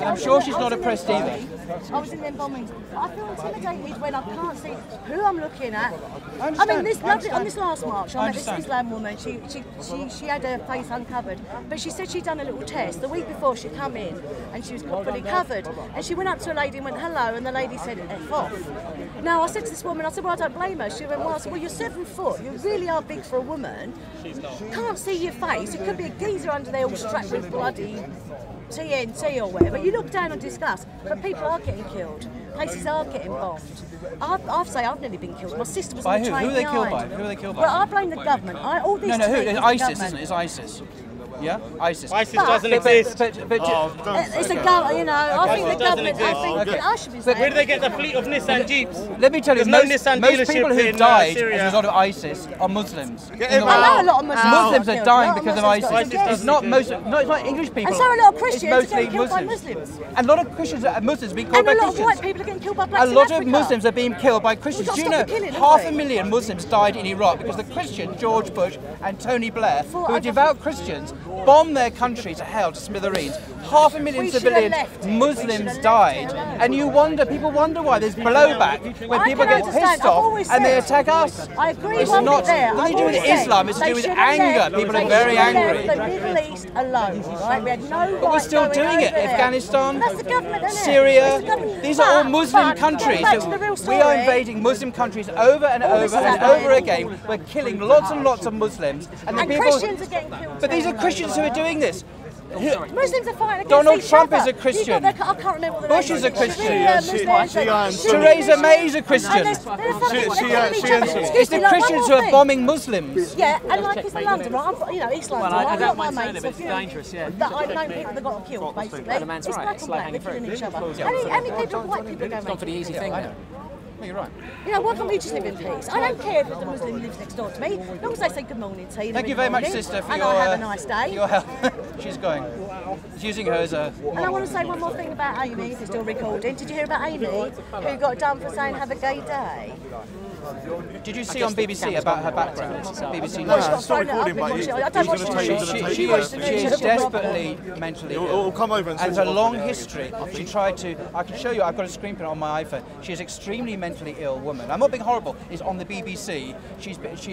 I'm sure she's not oppressed either. I was in them bombings. I feel intimidated when I can't see who I'm looking at. I mean, on this last march, I met this Islam woman. She had her face uncovered, but she said she'd done a little test the week before she'd come in, and she was fully covered. And she went up to a lady and went hello, and the lady said F off. Now I said to this woman, I said, well, I don't blame her. She went, well, I said, well, you're 7 foot. You really are big for a woman. Can't see your face. It could be a geezer under there all strapped with bloody TNT or whatever, you look down and discuss, but people are getting killed. Places are getting bombed. I've nearly been killed. My sister was on the train Who are they killed behind. by? Who are they killed by? Well, I blame the government. All these No, who? tweets It's are ISIS, government. isn't it? It's ISIS. Yeah, ISIS. ISIS doesn't exist. It's a government, you know. I think the government. I think I should be saying. Where do they get the fleet of Nissan Jeeps? Let me tell you, There's no most Nissan people dealership who in, died Syria. as a result of ISIS are Muslims. I know a lot of Muslims. Muslims are killed. dying A lot because of Muslims ISIS. got It's not most. No, it's not English people. And so a lot of Christians it's mostly are getting killed by Muslims. Muslims. And a lot of Christians are Muslims being killed And by a lot of Christians. white people are getting killed by blacks A in lot of Africa. Muslims are being killed by Christians. We've Do you got know to stop the killing, half a haven't we? million Muslims died in Iraq because the Christian George Bush and Tony Blair, who are devout Christians, bombed their country to hell, to smithereens. Half a million We should have civilians, left it. Muslims died, and people wonder why there's blowback when I people can get understand. pissed I've off always and they said- attack us. I agree. It's one not bit there. nothing to do with I've always Islam. said It's to do they with should have anger. left- People are they very should have angry. left the Middle East alone, right? We had no But we're right still going doing it. over there. Afghanistan, That's the government, isn't it? Syria, That's the government. these are all But Muslim countries. back to the real We are story. invading Muslim countries over and All this over is and happening. over again. We're killing lots and lots of Muslims. And the And people. Christians are getting killed. But these are too. Christians who are doing this. Muslims are fighting against Donald each Trump other. is a Christian. You've got I can't remember what the Bush name is a Christian. Sharia, Shia Muslims, and Theresa May is a Christian. And they're fighting each other. Shia- Excuse It's me, the like, one Christians more who are thing. bombing Muslims. Yeah, and like it's in London, right? You know, East London. Well, I I've don't got my mind saying mates, it, but it's dangerous, yeah. That I've known people that got killed, basically. the man's It's right, black it's and like black, they're killing each other. Yeah. How many people, white people, are going Gone for the easy thing I now. know. No, you're right. You know, why can't we just live in peace? I don't care if the Muslim lives next door to me, as long as they say good morning to you. Thank you very much, sister, for and your. I have a nice day. Your help. She's going. She's using her as a. And I want to say one more thing about Amy, if you're still recording. Did you hear about Amy, who got done for saying have a gay day? Did you see on BBC about her background? BBC No, News. she got thrown out. recording, but I don't watch he's the gonna take news. you to the She tape. is desperately mentally It'll ill. come over and And switch her it off long again. history, she tried to, I can show you, I've got a screen print on my iPhone. She's an extremely mentally ill woman. I'm not being horrible, it's on the BBC.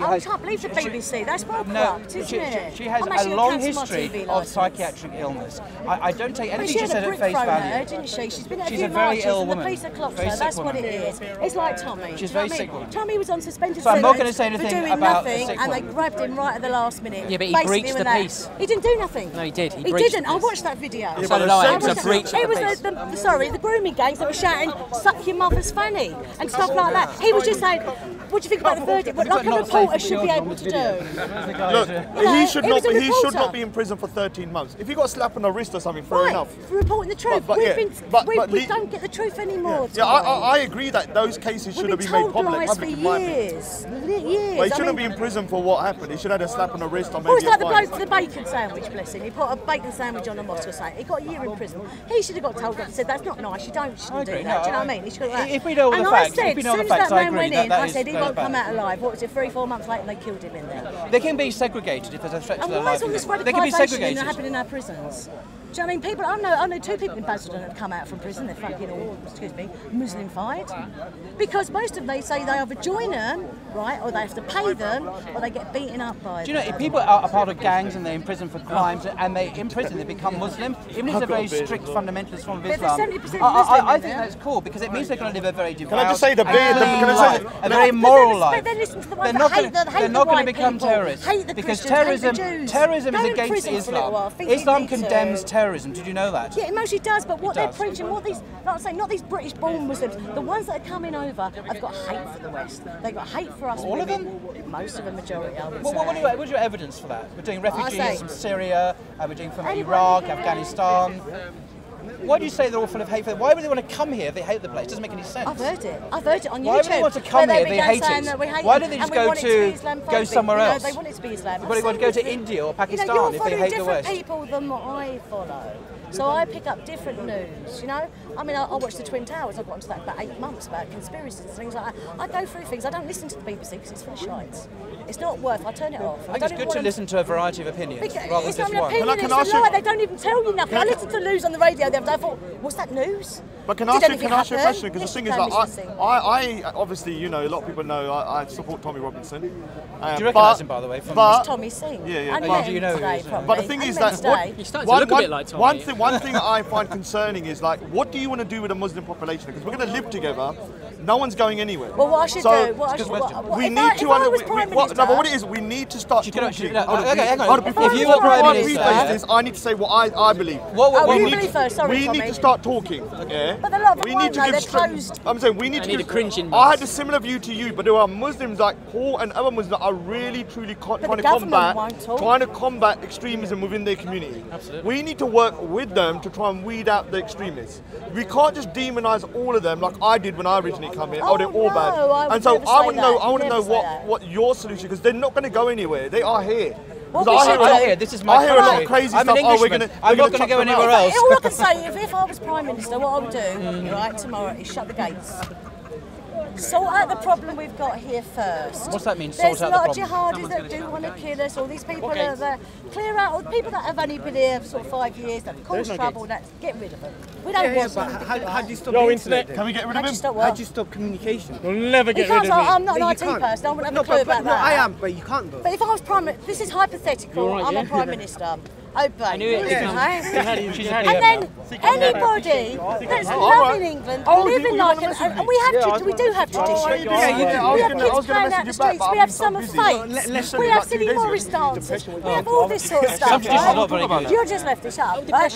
I can't believe the BBC. That's well corrupt, isn't it? She has I'm a actually long gonna cancel my history TV of licence. psychiatric illness. I don't take But anything she she had said a at brick face thrown at her, value. didn't she? She's been at a She's few a very marches ill and the woman. police have clocked Very her. sick That's what it woman. is. It's like Tommy. She's Do you know very what I sick mean? woman. Tommy was on suspended So I'm not sentence gonna say for anything doing about a nothing, sick and they woman. grabbed him right at the last minute. Yeah, but he Basically breached with the that. peace. He didn't do nothing. No, he did. He He breached didn't. the I peace. watched that video. So did I. It was a breach of It the was peace. the grooming gangs that were shouting, "Suck your mother's fanny" and stuff like that. He was just saying, "What do you think about the verdict?" What like a reporter should be able to do. Look, know, he should he not was a be. He should reporter. not be in prison for 13 months. If he got a slap on the wrist or something, fair Right, enough. for reporting the truth. But we yeah, don't get the truth anymore. Yeah, Tommy. I agree that those cases should We've have been been made told public. lies for in my opinion. years. Years. But he I shouldn't mean, be in prison for what happened. He should have had a slap on the wrist or maybe Well, it's like the a bloke fine. for the bacon sandwich, bless him. He put a bacon sandwich on a mosque or something. He got a year in prison. He should have got told and said, that's not nice, you shouldn't do that. agree. Do you know No, what I mean? He should have if we know all the and facts, I said, if we know as the soon as facts, that I man agree went that in, that I is said, he very won't come bad. out alive. What was it, 3-4 months later, they killed him in there. They can be segregated if there's a threat to And their why life. is all this They can be radicalisation segregated. happening in our prisons? Do you know what I mean? People, I know 2 people in Basildon that have come out from prison. They're fucking all, excuse me, Muslim-fied. Because most of them, they say they either join them, right, or they have to pay them, or they get beaten up by Do you know, them. if people are a part of gangs and they're in prison for crimes and they in prison they become Muslim, even if it's a very strict fundamentalist form of But if Islam, there's 70% Muslim I in think there. that's cool because it means they're going to live a very devout, Can I just say the and beard? clean Can I say life, a very moral life. But then listen to the They're ones not that hate gonna- the they're not white going to become people, terrorists hate the because Christians, hate the terrorism Jews. is Go in against prison for a little while. Islam. Think you Islam need to. condemns terrorism. Did you know that? Yeah, it mostly does, but what It they're does. preaching, what these, like I'm saying, not these British-born Muslims, the ones that are coming over have got hate for the West. They've got hate for us All of women. them? Most of the majority, I would What say. is your evidence for that? We're doing I say- refugees from Syria, we're doing from Anyone Iraq, who cares. Afghanistan. Why do you say they're all full of hate? Why would they want to come here if they hate the place? It doesn't make any sense. I've heard it. I've heard it on YouTube. Why would they want to come where here if they began hate saying it? that we hate Why it, don't they and just we go want it to be Islamophobic. go somewhere You know, else? they want it to be Islam. But they want to go to India or Pakistan you're if they following hate the different West. people than what I follow. So I pick up different news, you know? I mean, I watch the Twin Towers. I've got into that for about 8 months about conspiracies and things like that. I go through things. I don't listen to the BBC because it's full of shite. It's not worth. I turn it off. I think it's good to listen to a variety of opinions Because rather than it's just not an one. opinion, Can I it's ask a you- lie. They don't even tell you nothing. I listened to news on the radio the other day. I thought, what's that news? But can Did I ask you anything a question? happen? Because the Yes, thing you is, can, like, Mr. Singh. I obviously, you know, a lot of people know I support Tommy Robinson. Do you recognise him, by the way? From but- Tommy Singh. Yeah, yeah. I only But- met do you him know who today, he is? probably. But the thing I is met him that today. He's starting to look a bit like Tommy. one thing I find concerning is like, what do you want to do with the Muslim population? Because we're going to live together. no one's going anywhere. Well, what I should do, what I should, we if need I, to. if I was Prime Minister, no, but what it is, we need to start talking. Okay, hang on. If you were Prime Minister, I need to say what I believe. you believe first. Sorry, we Tommy. need to start talking. Yeah. But a lot of them we need won't, to though, give they're straight. closed. I'm saying we need to need give. a cringing I had mask. a similar view to you, but there are Muslims like Paul and other Muslims that are really truly trying to government won't talk. combat extremism within their community. Absolutely. We need to work with them to try and weed out the extremists. We can't just demonise all of them like I did when I originally come here. Oh, They're all no, bad. I would And so never I say want to that. know. I want to Never know say that. what your solution, because they're not going to go anywhere. They are here. What Because we I should hear- do- here. This is my I hear a lot country. of crazy I'm an stuff. Oh, we're Englishman. gonna, I'm we're not gonna going to go chuck them anywhere out. else. All I can say, if I was Prime Minister, what I would do, right, tomorrow, is shut the gates. Sort out the problem we've got here first. What's that mean, There's sort a out lot the of problem? jihadis that do want to kill us, all these people that clear out, all the people that have only been here sort of 5 years, that cause trouble, get rid of them. We don't want but them. how do you stop Yo, the internet. internet? Can we get rid How of do you him? stop How what? do you stop communication? You'll never get Because rid of me. I'm not No, an you IT can't. person, I wouldn't have No, a clue about no, that. I am, but you can't though. But if I was Prime Minister, this is hypothetical, You're right, I'm yeah? a Prime Minister. Obey. knew it. And then anybody that's loving England, living like it, and we do have traditions. I We was have gonna kids playing out the message you back, streets, but we I've have been so summer busy. fates, we have silly Morris dances, we have all this sort of stuff, Traditions are not very right? good. You're just left this up, right?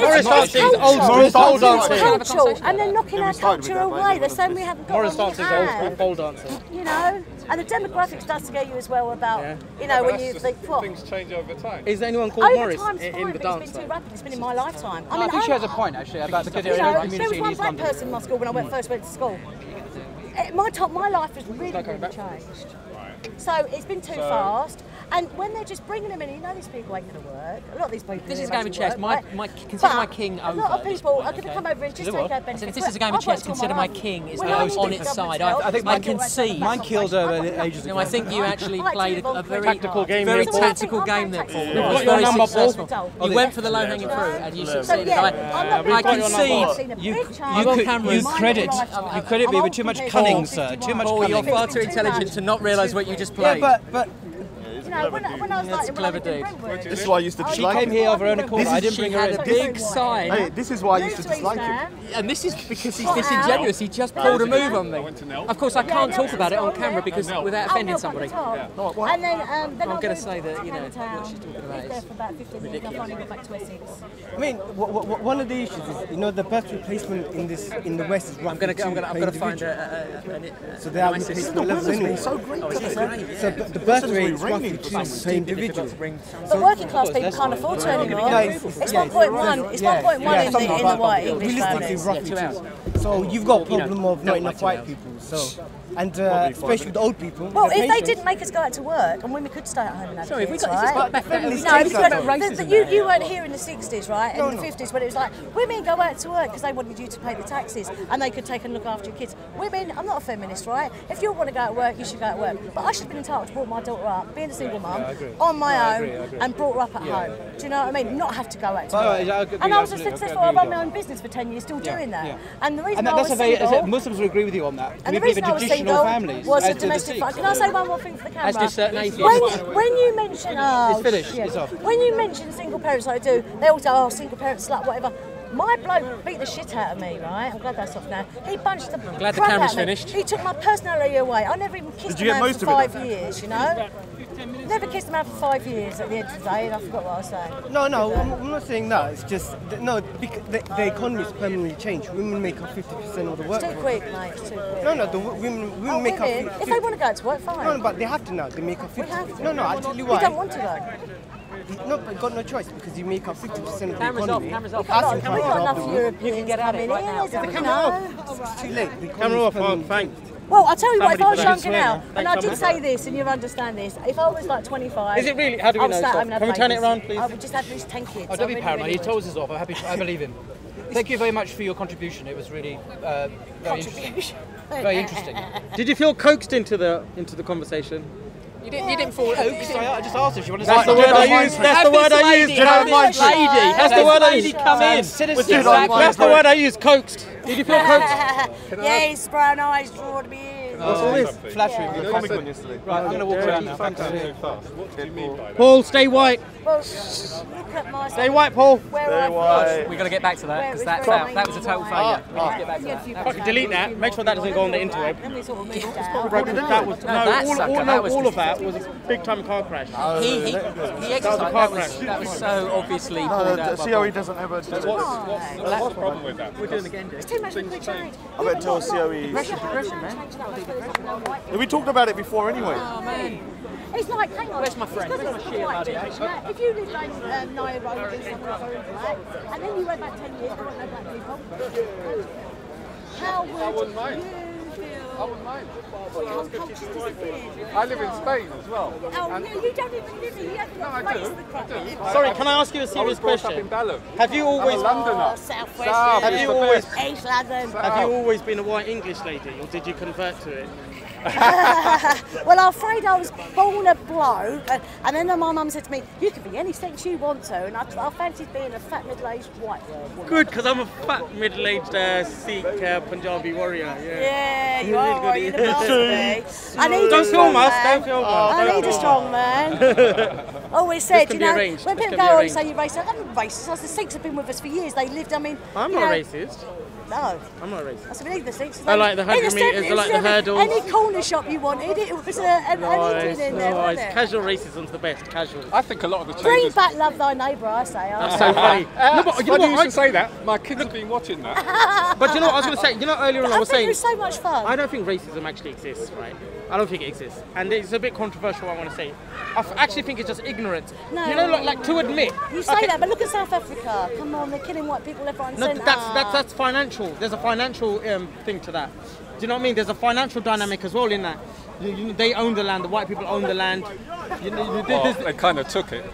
Morris dancing is old school It's pole dancing. cultural, and they're knocking our started with culture that, mate. away. They're saying we haven't got Morris what we dancing is old school have. pole dancing. You know, and the demographics does scare you as well about, you know, when you think, what? Things change over time. Is anyone called Over Morris time's in fine, the but dance? it's been too rapid. It's been in my lifetime. I think she has a point actually about the You know, there was community in one East black London. person in my school when I first went to school. My life has really changed. So it's been too fast. And when they're just bringing them in, you know these people ain't going to work. A lot of these people. This is a don't game of actually chess. work, Consider my But king a over. lot of at this people point, are going to okay? come over and just take our I benefits. said, if this is a game of I've chess, worked all consider my my life. king is When now I was on big its government side. help, I think my mine daughter Mine killed over ages ago. I think you actually played a very Tactical game very here, Paul. tactical game there, Paul. It got was your very number, Paul. successful. You went for the low-hanging fruit and you So succeeded. yeah, I concede. You credit me with too much cunning, sir. Too much Paul, you're cunning. far too intelligent to not realise what you just played. Yeah, but You know, when I was like, when I clever lived in dude. Brentwood, This is why I used to She dislike came him. here of her own accord. I didn't She bring her had in. a big sign. Hey, this is why I used to dislike him. And this is because he's disingenuous. He just pulled a move on me. Of course, I can't talk about it on camera because without offending somebody. And then I'm going to say that, you know, what she's talking about lived there is for about 15 years. I finally got back to Essex. I mean, one of the issues is, you know, the birth replacement in the West is roughly I'm going to find So they have replacement levels anyway. So great. So the birth rate is roughly 2 per individual. But working class people can't afford to anymore. No, It's 1.1. It's 1.1 in the white English Realistically, families. roughly 2. So you've got a problem of not enough white people. So, and especially with the old people. Well, the if they pensions. didn't make us go out to work and women could stay at home and have Sorry, if we kids, got this is right? back Feminist No, change because that, though. you weren't here in the 60s, right? In the 50s, when it was like, women go out to work because they wanted you to pay the taxes and they could take and look after your kids. Women, I'm not a feminist, right? If you want to go to work, you should go to work. But I should have been entitled to bring my daughter up, being a single mum, on my own, and brought her up at home. Do you know what I mean? Not have to go out to work. And I was successful. I run my own business for 10 years, still doing that. And the reason I was single... Muslims will agree with you on that. And We the believe reason in I was traditional single families. was a as do the domestic Sikhs. Can I say one more thing for the camera? As do certain atheists. When you mention, It's finished, it's off. When you mention single parents like I do, they all say, oh, single parents, slut, whatever. My bloke beat the shit out of me, right? I'm glad that's off now. He punched the glad the crap camera's out of me. finished. He took my personality away. I never even kissed Did you a get man most for of it 5 years, you know? Never kissed a man for 5 years at the end of the day, and I forgot what I was saying. No, I'm not saying that. It's just because the economy's permanently changed. Women make up 50% of the work. It's too quick, mate. It's too quick. No, the women make up. Women, if they want to go to work, fine. No, but they have to now. They make up 50%. We have to. No, I'll tell you We why. don't want to though. No, but got no choice because you make up 50% of the Cameras off, economy. cameras off. Asking We've prices got are enough up the roof. Europeans get at it coming right in, now. isn't it? It's too late. The Camera off, economy's thanks. Well, I'll tell you what, if I was Somebody younger now, thanks, and I did somebody. say this, and you'll understand this, if I was like 25... Is it really? How do we I would know start stuff? having Can we turn it babies. around, please? I would just have these 10 kids. Oh, don't be I paranoid. really He would. told us off. I'm happy. I believe him. Thank you very much for your contribution. It was really very interesting. Very interesting. Did you feel coaxed into the conversation? You didn't fall Coaxed? I just asked if she wanted to That's say the word something. I used. That's the word I used. That's the word I used. come in. Citizen. That's the word I used. Coaxed. Did you feel coaxed? Yes, brown eyes, drawn beard. What's all this? Flattering. The comic one yesterday. Right, I'm going to walk around now. What do you mean by that? Paul, stay white. Well, look at my... Stay white, Paul. Stay white. We've got to get back to that because that was a total failure. We need to get back to that. Fucking delete that. Make sure that doesn't go on the interweb. Then we sort of moved down. That was all of that was a big time car crash. He exercised. That was so obviously pulled out. COE doesn't ever do it. What's the problem with that? We're doing again, It's too much of a change. I bet tell COE. Progression, man. We talked about it before anyway. Oh man. It's like, hang on. Where's my friend? It's Where's my sheer buddy? if you live like Naya Road and someone's very black, and then you went back 10 years, there weren't no black people. How would I wouldn't mind. you feel? I wouldn't mind. Your culture's disappeared. I live in Spain as well. Oh, no, you don't even live here. You haven't No, I got do. place to the crap. Sorry, can I ask you a I serious was brought up question? in Balham. Have you always I'm a Londoner. Oh, Southwest. South Have is you the always- best. East London. have you always been a white English lady, or did you convert to it? Well, I'm afraid I was born a bloke, and then my mum said to me, "You can be any sex you want to," and I fancied being a fat middle-aged white woman. Good, because I'm a fat middle-aged Sikh Punjabi warrior. Yeah, you Really are good right, you're the boss of me. I need Don't a film strong us, man. don't film us. I don't need a film strong man. Always said, can you be know, arranged. when This people can go be on and say arranged. you're racist, I'm not racist. I said, the Sikhs have been with us for years. They lived, I mean, I'm you not know, racist. No. I'm not racist. I said, we need the Sikhs. I like the 100 In metres, I like the hurdles. Any corner shop you wanted, it was an Indian in there, wasn't it? Casual racism's the best, casual. I think a lot of the Bring changes. back love thy neighbour, I say. That's so funny. No, but you know Funny you what? should say that. My kids have been watching that. But you know what I was going to say? You know, earlier on I I was think it saying, was so much fun. I don't think racism actually exists, right? I don't think it exists. And it's a bit controversial what I want to say. Actually think it's just ignorance. No. You know, like to admit. You say that, but look at South Africa. Come on, they're killing white people left, right and No, centre. that's financial. There's a financial thing to that. Do you know what I mean? There's a financial dynamic as well in that. They own the land, the white people own the land. Well, they kind of took it.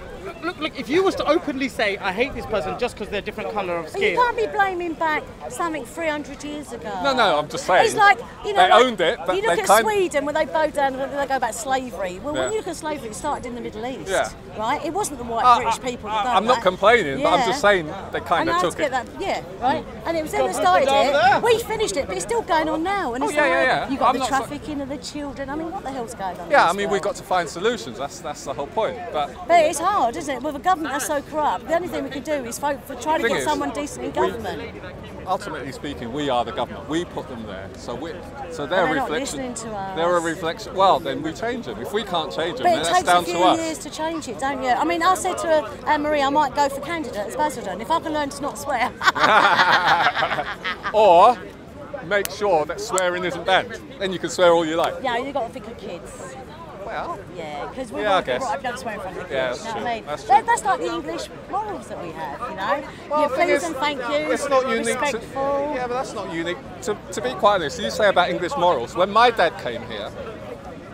Look, if you was to openly say, I hate this person just because they're different colour of But you skin. can't be blaming back something 300 years ago. No, I'm just saying. It's like, you know, they owned it, but you look they at kind Sweden when they bowed down and they go back to slavery. Well, when Yeah. you look at slavery, it started in the Middle East, Yeah. right? It wasn't the white British people that done I'm not that. complaining, but I'm just saying they kind And I of had took to get it. that, yeah, right? And it was them that started it. We finished it, but it's still going on now. And it's yeah. you got I'm the not so- trafficking of the children. I mean, what the hell's going on? Yeah, in I this mean, world? we've got to find solutions. That's the whole point. But But it's hard, isn't it? With a government that's so corrupt, the only thing we can do is vote for trying to Thing get is, someone decent in government. ultimately speaking, we are the government. We put them there, so they're But a they're not reflection. listening to us. They're a reflection. Well, then we change them. If we can't change them, But then it that's takes a down few to us. years to change it, don't you? I mean, I said to Marie, I might go for candidate as Basildon if I can learn to not swear. Or make sure that swearing isn't banned. Then you can swear all you like. Yeah, you've got to think of kids. Well, Yeah, because we're Yeah, I all guess. brought up don't swear in front of the kids. Yeah, You that's know what true. I mean? That's true. That's like the English morals that we have, you know? Well, Your the thing please is, and thank yous, it's not unique respectful. to. Yeah, but that's not unique. To be quite honest, you say about English morals. When my dad came here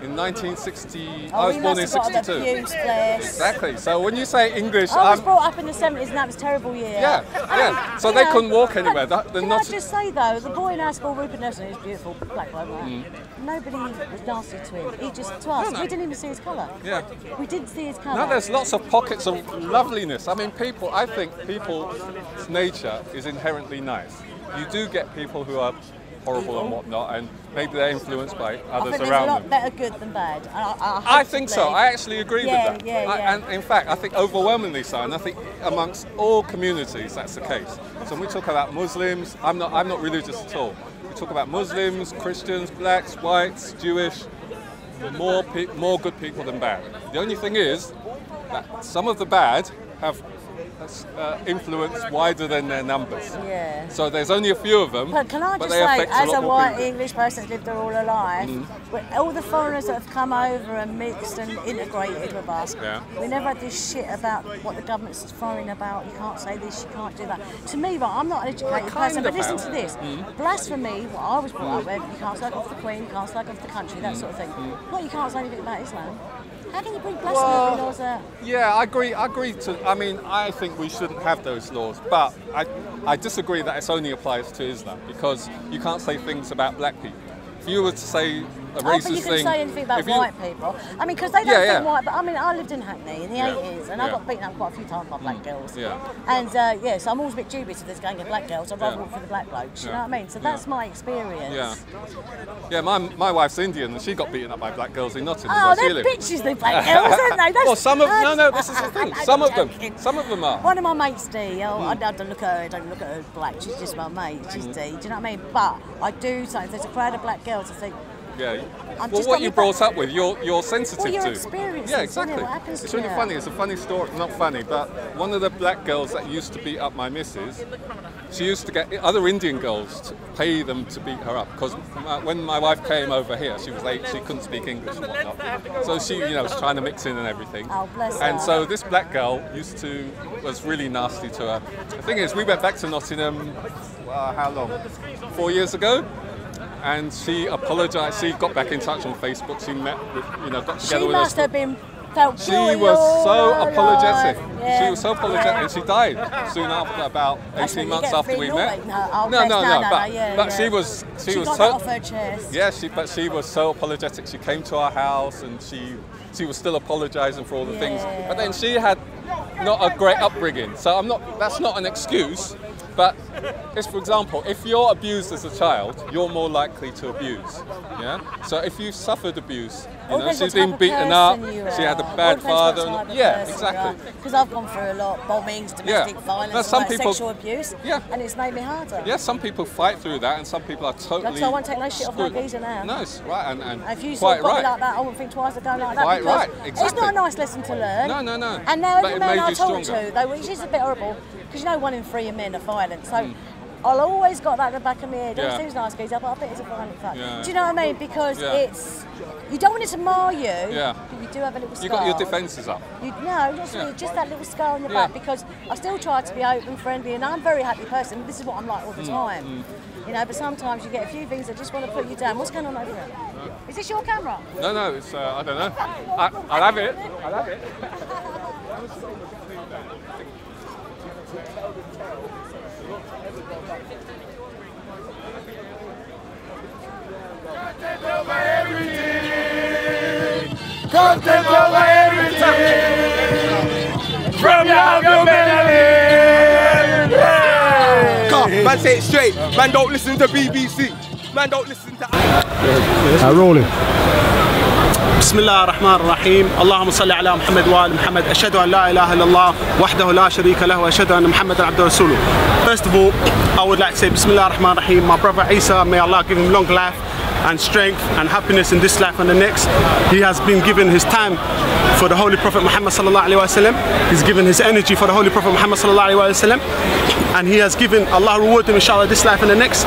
in 1960, I was he born must in have got an 62. abuse, bless. Exactly. So when you say English, I was I'm. brought up in the 70s and that was a terrible year. Yeah, yeah. So they couldn't walk anywhere. They're Can not. I just say though, the boy in our school, Rupert Nelson, who's beautiful, black bloke, right? Nobody was nasty to him. He just, to us, No. we didn't even see his colour. Yeah. We didn't see his colour. No, there's lots of pockets of loveliness. I mean, I think people's nature is inherently nice. You do get people who are horrible and whatnot, and maybe they're influenced by I others think there's a around lot them. better good than bad. I think so. I actually agree Yeah, with that. yeah. And in fact, I think overwhelmingly so. And I think amongst all communities, that's the case. So when we talk about Muslims, I'm not religious at all. We talk about Muslims, Christians, blacks, whites, Jewish. More good people than bad. The only thing is that some of the bad have influence wider than their numbers. Yeah. So there's only a few of them, But can I but just they say, affect as a lot a more white people. English person that's lived there all her life, with all the foreigners that have come over and mixed and integrated with us, Yeah. we never had this shit about what the government's throwing about. You can't say this, you can't do that. To me, right, I'm not an educated person, but listen to this. Blasphemy, what I was brought up with, you can't slag off the Queen, you can't slag off the country, that sort of thing. Not you can't say anything about Islam. How can you bring blasphemy laws out? Yeah, I agree. I mean, I think we shouldn't have those laws, but I disagree that it only applies to Islam because you can't say things about black people. If you were to say a racist but you can thing. say anything about white people. I mean, because they don't think white, but I mean, I lived in Hackney in the 80s, and I got beaten up quite a few times by black girls. And so I'm always a bit dubious if there's going to black girls. I'd rather walk for the black blokes, you know what I mean? So that's my experience. Yeah, my wife's Indian, and she got beaten up by black girls in Nottingham. Oh, they're bitches, the black girls, aren't they? Well, some of no, this is the thing. Some of them are. One of my mates, D. I don't look at her. I don't look at her black. She's just my mate. She's D. Do you know what I mean? But I do say if there's a crowd of black girls, I think. Yeah. Well, what you brought up with, you're sensitive to. Your experiences, yeah, exactly. What happens it's really funny. It's a funny story. Not funny, but one of the black girls that used to beat up my missus, she used to get other Indian girls to pay them to beat her up because when my wife came over here, she was late. She couldn't speak English and whatnot, so she, was trying to mix in and everything. Oh, bless her. And so this black girl was really nasty to her. The thing is, we went back to Nottingham. How long? 4 years ago. And she apologised. She got back in touch on Facebook. She met, got together with us. She must have felt guilty. She was so apologetic. Yeah. She was so apologetic, and she died soon after, about 18 months after we met. But she was so got that off her chest. Yeah, but she was so apologetic. She came to our house, and she was still apologising for all the things. But then she had not a great upbringing, so that's not an excuse. But for example, if you're abused as a child, you're more likely to abuse. Yeah. So if you suffered abuse, she's been beaten up. She had a bad father. Exactly. Because I've gone through a lot: bombings, domestic violence, sexual abuse. Yeah. And it's made me harder. Yeah. Some people fight through that, and some people are totally. So I won't take no shit off no geezer now. No, it's right, and if you quite sort of right. like that, I wouldn't think twice of going like that. Quite because right. Exactly. It's not a nice lesson to learn. No. And now but every man I talk stronger. to, though, which is a bit horrible, because 1 in 3 men are violent. So. I'll always got that at the back of my head. He seems nice, geezer, but I bet it's a violent fuck. Yeah. Do you know what I mean? Because you don't want it to mar you, but you do have a little scar. You got your defences up. Just that little scar on your back, because I still try to be open, friendly, and I'm a very happy person. This is what I'm like all the time. But sometimes you get a few things that just want to put you down. What's going on over here? Is this your camera? No, it's, I don't know. I'll have it. Content over everything. From your melody. Man, say it straight. Man, don't listen to BBC. Man, don't listen to. Rolling. بسم الله الرحمن الرحيم اللهم صل على محمد وآل محمد أشهد أن لا إله إلا الله وحده لا شريك له وأشهد أن محمدا عبده ورسوله. First of all, I would like to say بسم الله الرحمن الرحيم. My brother Isa, may Allah give him long life and strength and happiness in this life and the next. He has been given his time for the Holy Prophet Muhammad sallallahu alaihi wasallam. He's given his energy for the Holy Prophet Muhammad sallallahu alaihi wasallam, and he has given Allah reward him inshallah this life and the next.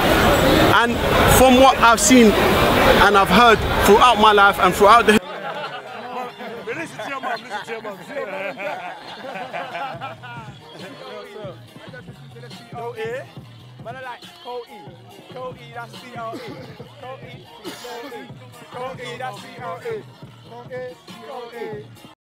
And from what I've seen and I've heard throughout my life and throughout the Listen to your mum, listen to your mum. C-O-E, man I like C-O-E, C-O-E, that's C-O-E, C-O-E, C-O-E, C-O-E, that's C-O-E, C-O-E, C-O-E.